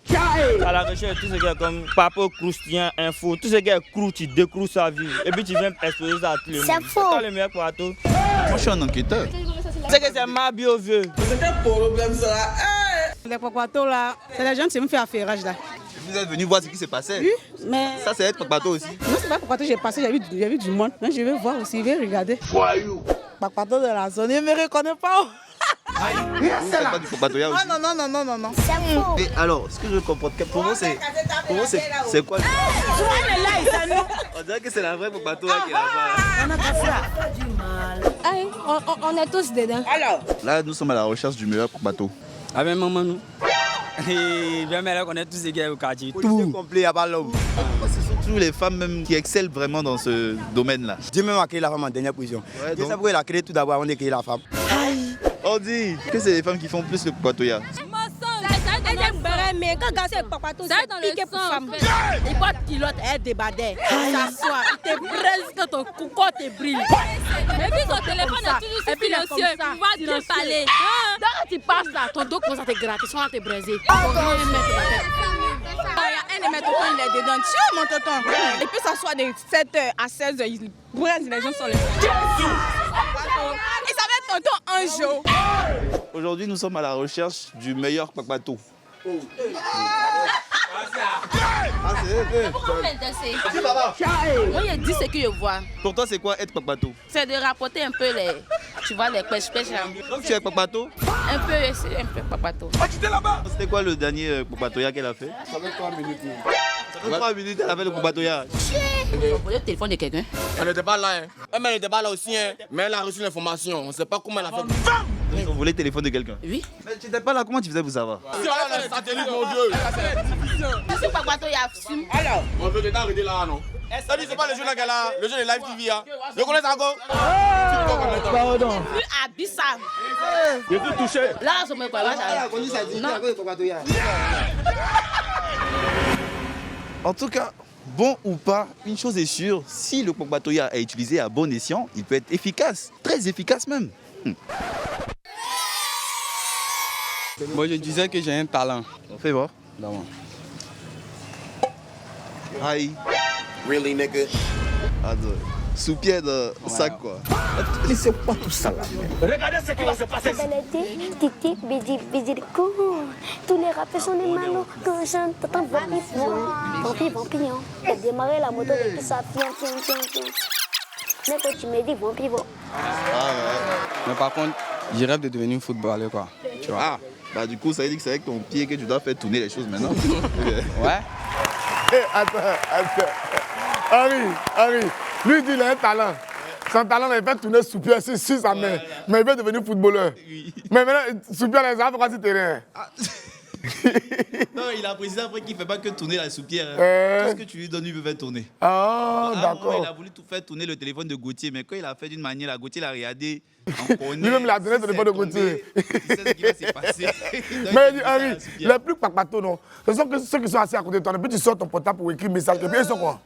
À la recherche de tout ce qui est comme papo, croustillant, info, tout ce qui est crou, tu décroutes sa vie. Et puis tu viens exposer ça à tout le monde. C'est faux. C'est toi le meilleur bateau. Moi, je suis un enquêteur. C'est que c'est ma bio, vieux. C'est quel problème ça? Les Pokpato là, c'est les gens qui me font affairage là. Vous êtes venu voir ce qui se passait. Oui, mais... Ça, c'est être Pokpato aussi. Non, c'est pas Pokpato, j'ai passé, j'ai vu du monde. Non, je vais voir aussi, je vais regarder. Voyou. Pokpato de la zone, il ne me reconnaît pas. Vous faites pas du Pokpatoya aussi. Non. Mais alors, ce que je comprends, pour moi, c'est quoi On dirait que c'est la vraie Pokpatoya qui est là-bas. On est tous dedans. Alors Là, nous sommes à la recherche du meilleur Pokpato. Avec maman, nous. Et bien, là, on est tous égaux au quartier. Tout complet, il n'y a pas l'homme. Ce sont toujours les femmes même qui excellent vraiment dans ce domaine-là. Dieu même a créé la femme en dernière position. Ouais, Dieu sait pourquoi il a créé tout d'abord avant de créer la femme. On dit que c'est les femmes qui font plus le Pokpatoya. Mais quand c'est Pokpato, c'est piqué pour femme. Il porte pilote, elle débadait. S'assoit, il te braise quand ton coucou te brille. Et puis ton téléphone est toujours sur silencieux. Tu vas bien parler. Quand tu passes là, ton dos commence à te gratter, son à te braiser. Un mètre, il est dedans. Tiens, mon tonton. Et puis ça soit de 7h à 16h, il braise les gens sur les bras. Et ça va être tonton un jour. Aujourd'hui, nous sommes à la recherche du meilleur Pokpato. Pourquoi vous m'intéressez? Moi, je dis ce que je vois. Pour toi, c'est quoi être Pokpato? C'est de rapporter un peu les pêche-pêche. Donc tu es Pokpato? Un peu Pokpato. C'était quoi le dernier Pokpatoya qu'elle a fait? Ça fait 3 minutes. Ça fait 3 minutes, elle a fait le Pokpatoya. Vous voulez le téléphone de quelqu'un? Elle n'était pas là. Elle n'était pas là aussi, mais elle a reçu l'information. On ne sait pas comment elle a fait. Ils ont volé le téléphone de quelqu'un? Oui. Mais tu n'étais pas là, comment tu faisais pour savoir? Si on a le satellite, mon vieux. Si Pokpato, il y a film. Alors, mon vieux, t'es arrêté là, non? Ça dit, c'est pas le jeu là qu'elle a, le jeu de Live TV. Je connais ça encore? Pardon. Plus Abissa. Je peux toucher. Là, je me crois pas. En tout cas, bon ou pas, une chose est sûre, si le Pokpatoya est utilisé à bon escient, il peut être efficace, très efficace même. Moi, je disais que j'ai un talent. On fait voir. D'abord. Aïe. Really, nigga? Sous pied de sac, quoi. Mais c'est pas tout ça là. Regardez ce qui va se passer. Titi, bidi, bidi, tous les rappeurs sont des malos. Quand j'entends t'entends vampillon. T'as démarré la moto depuis ça, pion. Mais quand tu me dis vampillon. Mais par contre, je rêve de devenir footballeur, quoi. Tu vois. Ah, bah du coup, ça veut dire que c'est avec ton pied que tu dois faire tourner les choses maintenant. Ouais. Attends. Henri, lui dit qu'il a un talent. Son talent, il fait tourner Soupir sur sa main. Mais il veut devenir footballeur. Mais maintenant, Soupir, les enfants, pourquoi c'est terrain? Non, il a précisé après qu'il ne fait pas que tourner la soupière. Tout ce que tu lui donnes, il peut faire tourner. Ah, d'accord. Il a voulu tout faire tourner le téléphone de Gauthier, mais quand il a fait d'une manière, la Gauthier l'a regardé. Lui-même, il a donné le téléphone de Gauthier. Il sait ce qui va se passer. Mais il dit, Henri, les plus Pokpato, non. Ce sont ceux qui sont assis à côté de toi. Et puis tu sors ton portable pour écrire un message. Et puis ils sont quoi?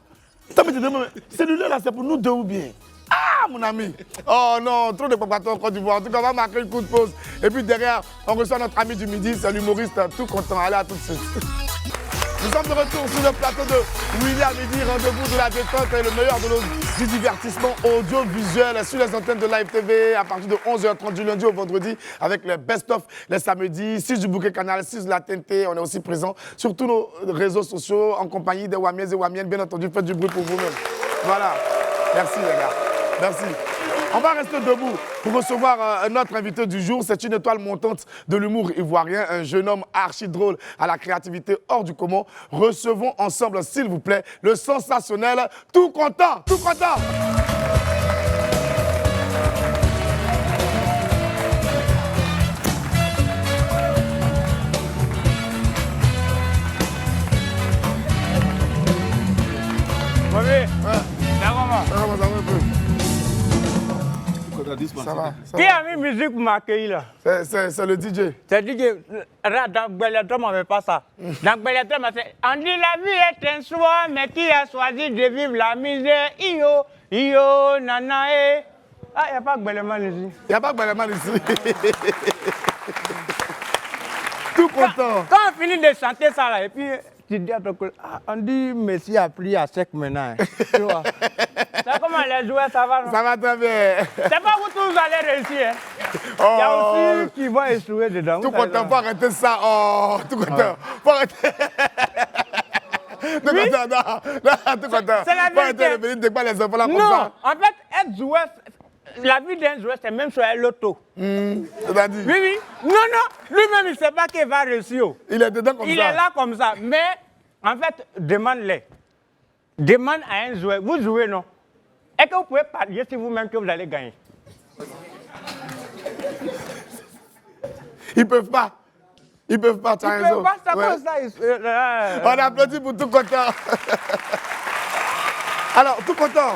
Celui-là, c'est pour nous deux ou bien? Ah, mon ami! Oh non, trop de Pokpato en Côte d'Ivoire. En tout cas, on va marquer une coup de pause. Et puis derrière, on reçoit notre ami du midi, c'est l'humoriste, tout content. Allez, à tout de suite. Nous sommes de retour sur le plateau de William Midi, rendez-vous de la détente et le meilleur du divertissement audiovisuel sur les antennes de Live TV à partir de 11h30 du lundi au vendredi avec les best-of les samedis, 6 du bouquet canal, 6 de la TNT. On est aussi présent sur tous nos réseaux sociaux en compagnie des Wamiens et Wamiennes. Bien entendu, faites du bruit pour vous-même. Voilà. Merci les gars. Merci. On va rester debout pour recevoir notre invité du jour. C'est une étoile montante de l'humour ivoirien, un jeune homme archi drôle à la créativité hors du commun. Recevons ensemble, s'il vous plaît, le sensationnel Tout Content. Tout Content. Ça va. Qui a mis musique pour m'accueillir là? C'est le DJ. C'est le DJ. Dans Bellatom, on ne fait pas ça. Dans Bellatom, on dit la vie est un choix, mais qui a choisi de vivre la misère? Iyo, nana, eh. Ah, il n'y a pas de Belleman ici. Il n'y a pas de Belleman ici. Tout content. Quand on finit de chanter ça là, et puis tu dis à ton collègue, on dit Messi a pris à sec maintenant. Tu vois? C'est comme les joueurs, ça va, non? Ça va très bien. C'est pas vous tous, vous allez réussir. Hein. Il y a aussi qui vont échouer dedans. Tout content, faut arrêter ça. Oh, tout content. Faut arrêter. Tout content, non, tout content. C'est la faut arrêter vérité. de venir les enfants là comme Non, ça. en fait, être joueur, la vie d'un joueur, c'est même sur un loto. C'est-à-dire? Oui, oui. Non, non, lui-même, il ne sait pas qu'il va réussir. Il est dedans comme ça. Il est là comme ça. Mais, en fait, demande-les. Demande à un joueur, vous jouez, non? Est-ce que vous pouvez parier sur vous-même que vous allez gagner? Ils peuvent pas. Ils peuvent pas, tu as raison. Ils peuvent pas, c'est Ouais. comme ça. On applaudit pour tout content. Alors, tout content,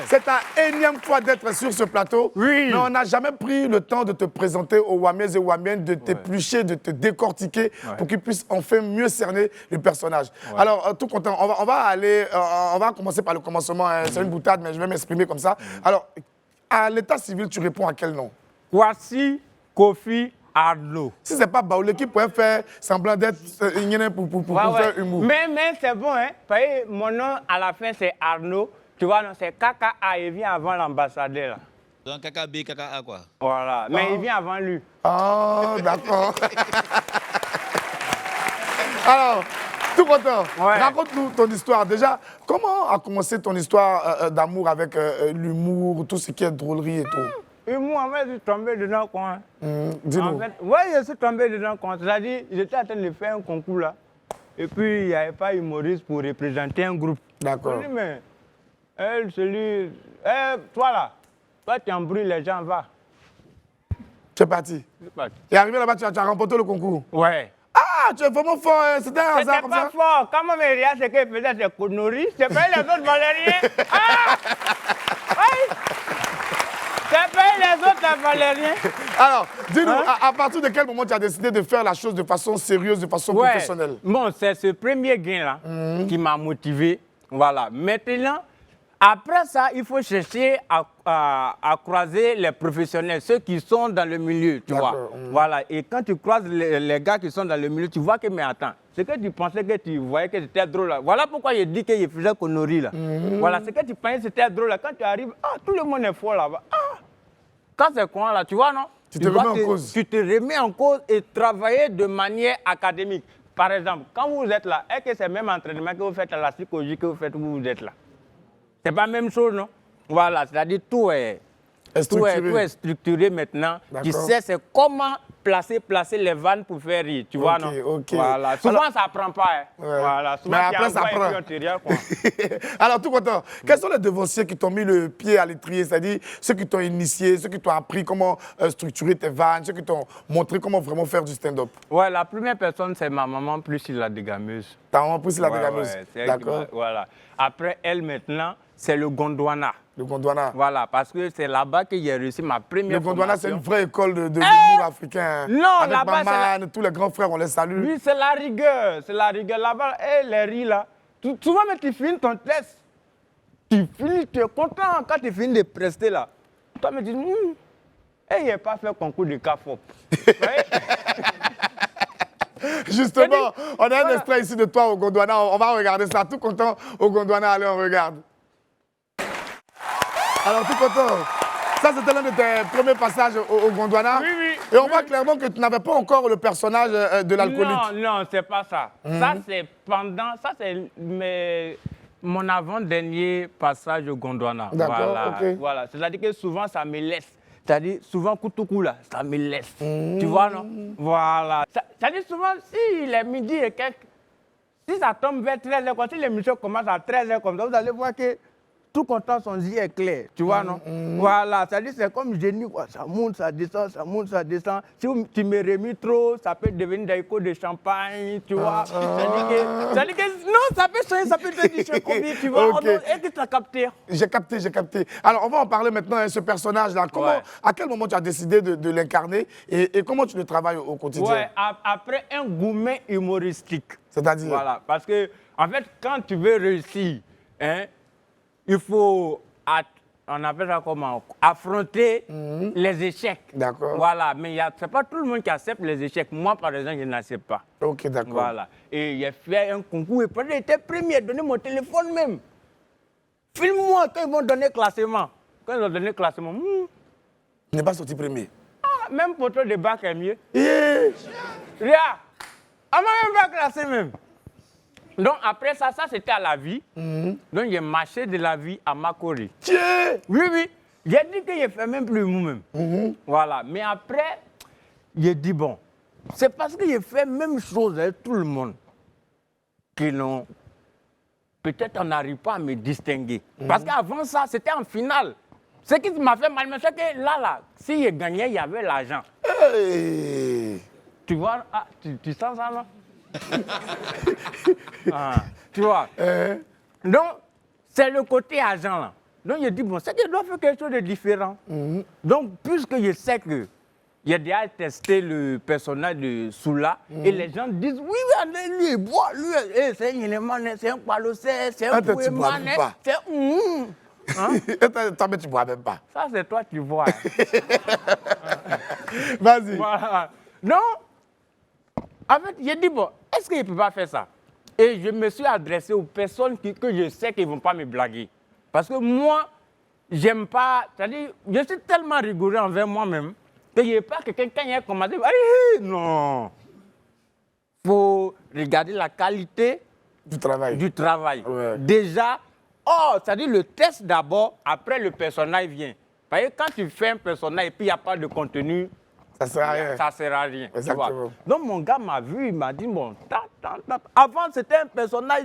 c'est ta énième fois d'être sur ce plateau. Oui. Mais on n'a jamais pris le temps de te présenter aux Wamiens et Wamiennes, de t'éplucher, de te décortiquer pour qu'ils puissent enfin mieux cerner le personnage. Alors, tout content, on va aller, on va commencer par le commencement. Hein. C'est une boutade, mais je vais m'exprimer comme ça. Alors, à l'état civil, tu réponds à quel nom? Kwasi Kofi Ardo. Si c'est pas Baoulé qui pourrait faire semblant d'être pour faire humour. Mais c'est bon, hein. Parce que mon nom à la fin c'est Arnaud. Tu vois, non, c'est KKA, il vient avant l'ambassadeur. Donc KKB, KKA quoi. Voilà, mais il vient avant lui. Oh, d'accord. Alors, tout content. Raconte-nous ton histoire. Déjà, comment a commencé ton histoire d'amour avec l'humour, tout ce qui est drôlerie et tout? Et moi, en fait, je suis tombé dedans, quoi. Dis-nous. En fait, oui, je suis tombé dedans, quoi. C'est-à-dire, j'étais en train de faire un concours, là. Et puis, il n'y avait pas humoriste pour représenter un groupe. D'accord. Je dis, mais, elle, celui... toi, là, toi, tu embrouilles les gens, va. Tu es parti. Je suis parti. Et arrivé là-bas, tu as remporté le concours? Ouais. Ah, tu es vraiment fort. C'était un hasard comme ça? C'était pas fort. Quand mon méria, c'est qu'il faisait des conneries, c'est pas les autres valériens. Ah! Oui! C'est pas les autres valériens. Alors, dis-nous, à partir de quel moment tu as décidé de faire la chose de façon sérieuse, de façon professionnelle? Bon, c'est ce premier gain-là qui m'a motivé. Voilà. Maintenant, après ça, il faut chercher à croiser les professionnels, ceux qui sont dans le milieu, tu vois. Voilà. Et quand tu croises les gars qui sont dans le milieu, tu vois que, mais attends, ce que tu pensais que tu voyais que c'était drôle là. Voilà pourquoi il dit qu'il faisait conneries là. Voilà, ce que tu pensais que c'était drôle là. Quand tu arrives, tout le monde est fort là-bas. Quand c'est quoi là, tu vois, non? Tu te remets en cause. Tu te remets en cause et travailler de manière académique. Par exemple, quand vous êtes là, est-ce que c'est le même entraînement que vous faites à la psychologie que vous faites où vous êtes là? C'est pas la même chose, non? Voilà, c'est-à-dire tout est structuré maintenant. Tu sais, c'est comment placer les vannes pour faire rire, tu vois, non? Voilà. Souvent, ça ne prend pas. Hein. Voilà. Souvent, mais après, ça prend. Alors, tout content. Quels sont les devanciers qui t'ont mis le pied à l'étrier, c'est-à-dire ceux qui t'ont initié, ceux qui t'ont appris comment structurer tes vannes, ceux qui t'ont montré comment vraiment faire du stand-up? Ouais, la première personne, c'est ma maman, plus la dégameuse. Ta maman, plus la dégameuse? D'accord. Voilà. Après, elle, maintenant, c'est le Gondwana. Le Gondwana. Voilà, parce que c'est là-bas que j'ai réussi ma première formation. Le Gondwana, c'est une vraie école de l'humour africain. Non, avec là-bas, Maman, tous les grands frères, on les salue. Oui, c'est la rigueur. C'est la rigueur. Là-bas, les riz, là. Souvent, mais tu finis ton test. Tu finis, tu es content quand tu finis de prester, là. Toi, me dis, il n'a pas fait concours de CAFOP. Justement, on a un extrait ici de toi au Gondwana. On va regarder ça. Tout content au Gondwana. Allez, on regarde. Alors, tout content. Ça, c'était l'un de tes premiers passages au Gondwana. Oui, oui. Et on voit clairement que tu n'avais pas encore le personnage de l'alcoolique. Non, c'est pas ça. Ça, c'est pendant... Ça, c'est mon avant-dernier passage au Gondwana. D'accord, ok. Voilà. C'est-à-dire que souvent, ça me laisse. C'est-à-dire, souvent, Koutoukou, là, ça me laisse. Tu vois, non? Voilà. C'est-à-dire, souvent, si il est midi et quelques... Si ça tombe vers 13h, quand l'émission commence à 13h comme ça, vous allez voir que tout content, son yeux est clair. Tu vois, non? Voilà. C'est-à-dire, c'est comme génie, quoi. Ça monte, ça descend, ça monte, ça descend. Si tu me remis trop, ça peut devenir des échos de champagne, tu vois. C'est-à-dire que... Non, ça peut changer, ça peut devenir du chocolat, tu vois. Est-ce que tu as capté? J'ai capté. Alors, on va en parler maintenant, hein, ce personnage-là. À quel moment tu as décidé de l'incarner et comment tu le travailles au quotidien? Ouais, après un gourmet humoristique. C'est-à-dire? Voilà, parce que, en fait, quand tu veux réussir, hein, il faut, on appelle ça comment, affronter les échecs. D'accord. Voilà, mais ce n'est pas tout le monde qui accepte les échecs. Moi, par exemple, je n'accepte pas. Ok, d'accord. Voilà. Et j'ai fait un concours et j'ai été premier, donné mon téléphone même. Filme-moi quand ils vont donner classement. Quand ils vont donner classement. Il n'est pas sorti premier. Ah, même photo de bac est mieux. Regarde. On m'a même pas classé même. Donc après ça c'était à la vie. Donc j'ai marché de la vie à Makori. Oui, oui. J'ai dit que je ne fais même plus moi-même. Voilà. Mais après, j'ai dit bon, c'est parce que j'ai fait même chose avec tout le monde que non. Peut-être on n'arrive pas à me distinguer. Parce qu'avant ça, c'était en finale. Ce qui m'a fait mal, c'est que là, si je gagnais, il y avait l'argent. Tu vois, tu sens ça, non? Tu vois. Donc, c'est le côté argent, là. Donc, je dis, bon, c'est que je dois faire quelque chose de différent. Donc, puisque je sais que j'ai déjà testé le personnage de Soula, et les gens disent, oui, lui, il boit, lui, c'est un élément, c'est un palocé, c'est un pouéman, c'est Toi, mais tu ne bois même pas. Ça, c'est toi qui vois. Vas-y. Voilà. Non. En fait, j'ai dit, bon, est-ce qu'il ne peut pas faire ça? Et je me suis adressé aux personnes que je sais qu'ils ne vont pas me blaguer. Parce que moi, j'aime pas... C'est-à-dire, je suis tellement rigoureux envers moi-même que je n'ai pas que quelqu'un ait commencé. Non. Il faut regarder la qualité du travail. Ouais. Déjà, c'est-à-dire le test d'abord, après le personnage vient. Parce que quand tu fais un personnage et puis il n'y a pas de contenu, ça ne sert à rien. Ça ne sert à rien. Exactement. Donc mon gars m'a vu, il m'a dit, bon, avant c'était un personnage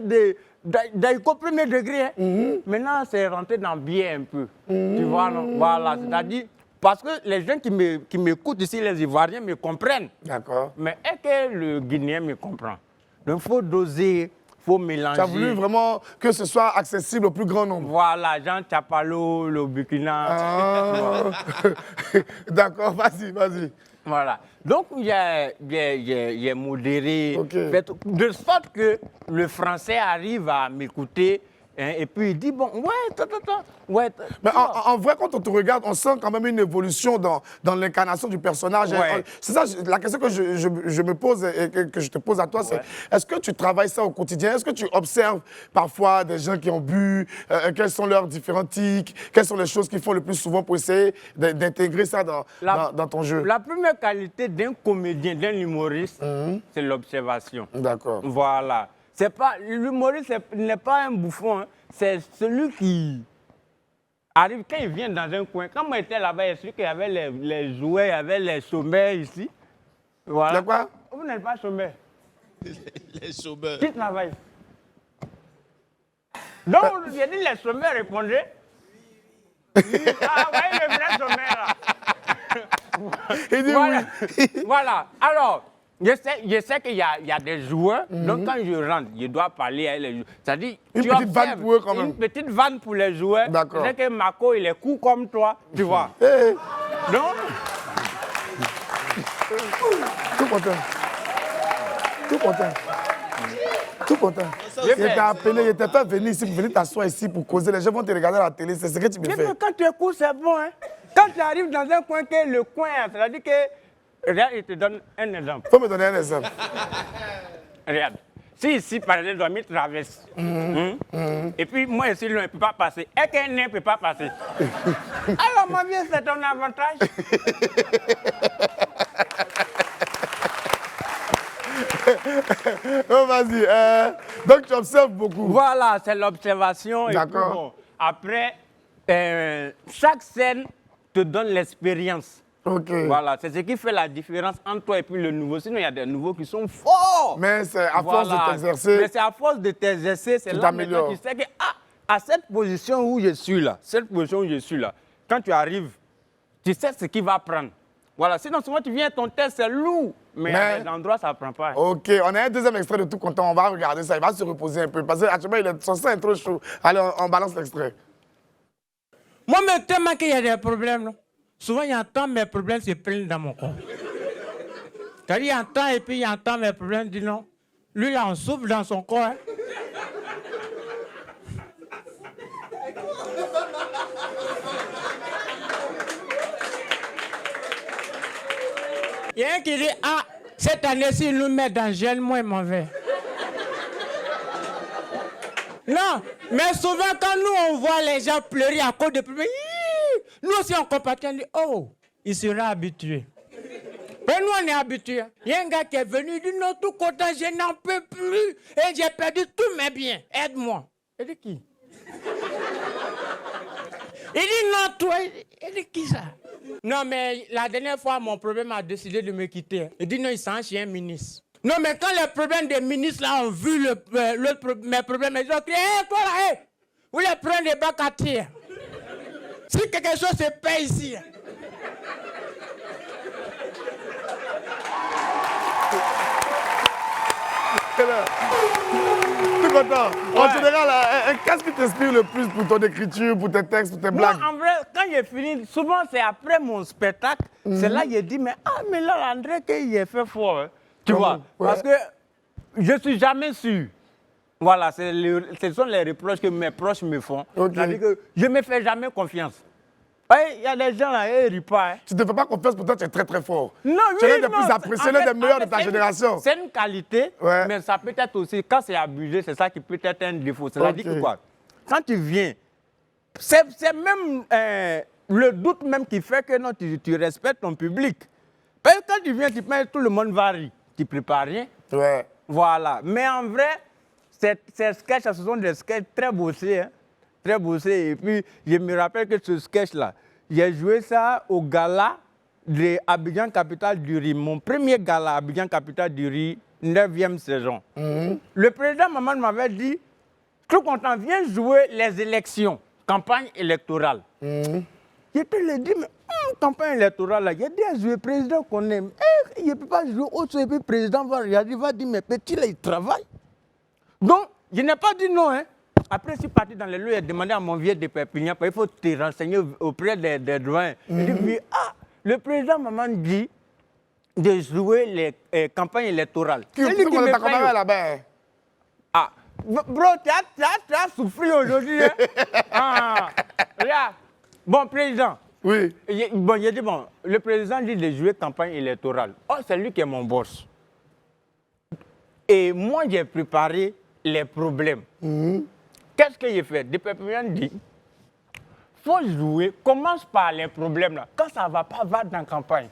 d'Aïko premier degré. Hein. Maintenant, c'est rentré dans le biais un peu. Tu vois, non? Voilà, c'est-à-dire, parce que les gens qui m'écoutent ici, les Ivoiriens, me comprennent. D'accord. Mais est-ce que le Guinéen me comprend? Donc il faut doser. Faut mélanger. Tu as voulu vraiment que ce soit accessible au plus grand nombre. Voilà, Jean Chapalo, le Burkina. D'accord, vas-y. Voilà. Donc, j'ai modéré. Okay. De sorte que le français arrive à m'écouter. Hein, et puis il dit, bon, ouais. Mais en vrai, quand on te regarde, on sent quand même une évolution dans l'incarnation du personnage. Ouais. C'est ça, la question que je me pose et que je te pose à toi, c'est est-ce que tu travailles ça au quotidien? Est-ce que tu observes parfois des gens qui ont bu? Quels sont leurs différents tics? Quelles sont les choses qu'ils font le plus souvent pour essayer d'intégrer ça dans ton jeu? La première qualité d'un comédien, d'un humoriste, c'est l'observation. D'accord. Voilà. L'humoriste n'est pas un bouffon, hein. C'est celui qui arrive, quand il vient dans un coin. Quand moi j'étais là-bas, il y avait les jouets, il y avait les chômeurs ici. Voilà. De quoi? Vous n'êtes pas chômeur. Les chômeurs. Qui travaille? Donc, j'ai dit, les chômeurs répondaient. Ah, ouais, le vrai chômeur, là. Il dit voilà. oui. Voilà. Alors, je sais qu'il y a des joueurs, donc quand je rentre, je dois parler à les joueurs. C'est-à-dire, une petite vanne pour eux quand même. Une petite vanne pour les joueurs. D'accord. Je sais que Mako, il est cool comme toi, tu vois. Donc... Tout content. Il t'a appelé, il t'a fait venir ici, pour venir t'asseoir ici pour causer. Les gens vont te regarder à la télé, c'est ce que tu me fais. Quand tu écoutes, c'est bon. Hein? Quand tu arrives dans un coin, que le coin, c'est-à-dire que... Regarde, il te donne un exemple. Faut me donner un exemple. Regarde. Si ici, par exemple, il traverse, et puis moi ici, il ne peut pas passer, et qu'un ne peut pas passer. Alors, ma vie, c'est ton avantage. Oh, vas-y. Donc, tu observes beaucoup. Voilà, c'est l'observation. D'accord. Bon, après, chaque scène te donne l'expérience. Okay. Voilà, c'est ce qui fait la différence entre toi et puis le nouveau. Sinon, il y a des nouveaux qui sont forts. Mais c'est à force de t'exercer. Mais c'est à force de t'exercer, c'est là maintenant que tu sais que à cette position où je suis là, quand tu arrives, tu sais ce qu'il va prendre. Voilà, sinon souvent tu viens, ton test c'est lourd, mais à des endroits ça ne prend pas. Ok, on a un deuxième extrait de Tout Content, on va regarder ça, il va se reposer un peu, parce qu'actuellement son sein est trop chaud. Allez, on balance l'extrait. Moi, mais tellement qu'il y a des problèmes, non? Souvent, il entend mes problèmes se plaignent dans mon corps. Quand il entend et puis il entend mes problèmes, il dit non. Lui, là, on souffle dans son corps. Hein. Il y a un qui dit, cette année-ci, il nous met dans gel, moi et mon verre. Non, mais souvent quand nous on voit les gens pleurer à cause de problèmes, nous aussi on compatit, on dit oh, il sera habitué. Mais nous on est habitués. Il y a un gars qui est venu, il dit non, tout content, je n'en peux plus. Et j'ai perdu tous mes biens. Aide-moi. Il dit qui? Il dit non, toi. Il dit qui ça? Non, mais la dernière fois, mon problème a décidé de me quitter. Il dit non, il s'en chie un ministre. Non, mais quand les problèmes des ministres là ont vu mes problèmes, ils ont crié, hé, toi là, hé, vous voulez prendre des bacs à tir. Si quelque chose se paie ici. Tout content. En général, qu'est-ce qui t'inspire le plus pour ton écriture, pour tes textes, pour tes blagues? Moi, en vrai, quand j'ai fini, souvent c'est après mon spectacle, c'est là que j'ai dit, mais là, André, qu'il a fait fort. Hein. Tu vois, parce que je ne suis jamais sûr. Voilà, ce sont les reproches que mes proches me font. C'est-à-dire que je ne me fais jamais confiance. Il y a des gens là, ils rient pas. Hein. Tu ne te fais pas confiance, pourtant tu es très très fort. Non, tu es l'un des plus appréciés, l'un des meilleurs de ta génération. C'est une qualité, mais ça peut être aussi, quand c'est abusé, c'est ça qui peut être un défaut. C'est-à-dire que quoi, quand tu viens, c'est même le doute même qui fait que non, tu respectes ton public. Parce que quand tu viens, tu penses tout le monde va rire. Tu prépares rien. Ouais. Voilà. Mais en vrai, ces sketchs, ce sont des sketchs très bossés. Hein. Très bossé. Et puis, je me rappelle que ce sketch-là, j'ai joué ça au gala de Abidjan Capitale du Riz. Mon premier gala Abidjan Capitale du Riz, 9e saison. Le président Maman m'avait dit, tout content, viens jouer les élections, campagne électorale. Je te l'ai dit, mais campagne électorale, là, il y a des joueurs président qu'on aime. Il ne peut pas jouer autre chose. Et puis le président va regarder, il va dire, mais petit, là, il travaille. Donc, je n'ai pas dit non, hein. Après, je suis parti dans les lieux et demandé à mon vieux de Perpignan, il faut te renseigner auprès des douanes. Il dit, mais, le président Maman dit de jouer les campagnes électorales. C'est lui qui me paye là-bas. Bro, tu as souffert aujourd'hui. Hein? Regarde. Bon, président. Oui. Bon, il a dit, bon, le président dit de jouer campagne électorale. Oh, c'est lui qui est mon boss. Et moi, j'ai préparé les problèmes. Qu'est-ce que j'ai fait? Des Perpignan dit, faut jouer, commence par les problèmes là. Quand ça ne va pas, va dans la campagne.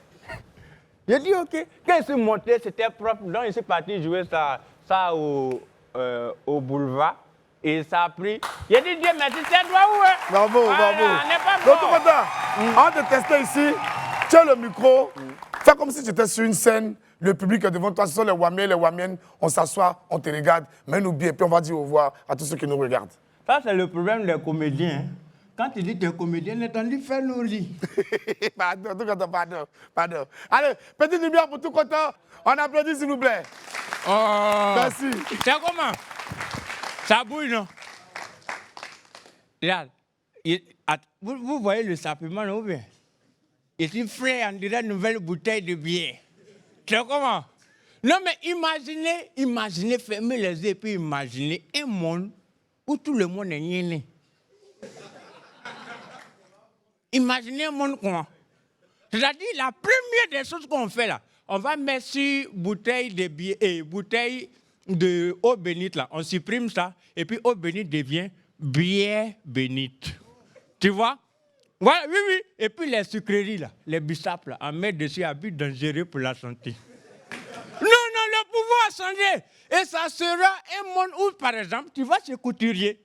J'ai dit, ok. Quand je suis monté, c'était propre. Donc, je suis parti jouer ça au boulevard. Et ça a pris. J'ai dit, Dieu merci, c'est toi où? Bravo, bravo. On n'est pas bon. Donc, avant de tester ici, tiens le micro. Fais comme si tu étais sur une scène. Le public est devant toi, ce sont les Wamiens, les Wamiennes. On s'assoit, on te regarde, mets-nous bien, puis on va dire au revoir à tous ceux qui nous regardent. Ça, c'est le problème des comédiens. Hein. Quand tu dis que tu es comédien, on dit fais nos lits. Pardon. Allez, petite lumière pour tout content. On applaudit, s'il vous plaît. Oh. Merci. C'est comment? Ça bouge, non? Regarde. Vous voyez le sapiment, non? Il est frais, on dirait une nouvelle bouteille de bière. Tu sais comment? Non, mais imaginez, fermez les yeux et puis imaginez un monde où tout le monde est niainé. Imaginez un monde comment? C'est-à-dire, la première des choses qu'on fait là, on va mettre sur bouteille de bière et bouteille de eau bénite là. On supprime ça et puis eau bénite devient bière bénite. Tu vois? Voilà, oui. Et puis les sucreries, là, les bissapes, là, on met dessus un but dangereux pour la santé. Non, le pouvoir a changé. Et ça sera un monde où, par exemple, tu vas chez couturier.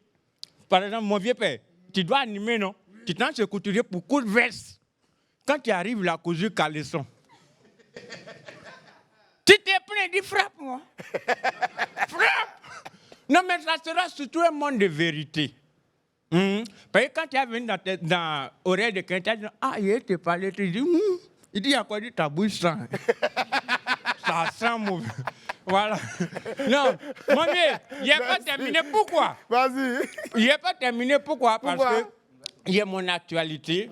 Par exemple, mon vieux père, tu dois animer, non? Tu t'en chez couturier pour coudre veste. Quand tu arrives, la cousu caleçon. Tu t'es prêt, dis frappe-moi. Frappe! Non, mais ça sera surtout un monde de vérité. Parce que quand tu es venu dans l'oreille de quelqu'un, tu dis, il te parlait, tu dis, il dit, il y a quoi dit ta bouche sent. Ça sent mauvais. Voilà. Non, mon vieux, il n'est pas terminé. Pourquoi? Vas-y. Il n'est pas terminé. Pourquoi? Parce que il y a mon actualité.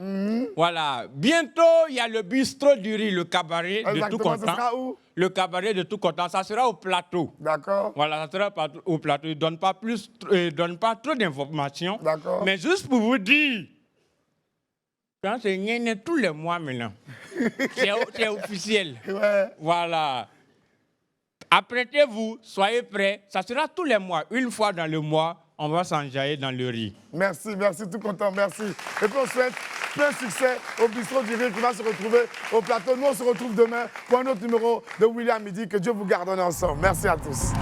Voilà. Bientôt, il y a le bistrot du riz, le cabaret de tout content. Ça sera où? Le cabaret de tout content, ça sera au plateau. D'accord. Voilà, ça sera au plateau. Il ne donne pas trop d'informations. D'accord. Mais juste pour vous dire, c'est gagné tous les mois maintenant. C'est officiel. Ouais. Voilà. Apprêtez-vous, soyez prêts. Ça sera tous les mois, une fois dans le mois, on va s'enjailler dans le riz. Merci, tout content, merci. Et puis on souhaite plein succès au bistrot du rire qui va se retrouver au plateau. Nous, on se retrouve demain pour un autre numéro de William Midi. Que Dieu vous garde ensemble. Merci à tous.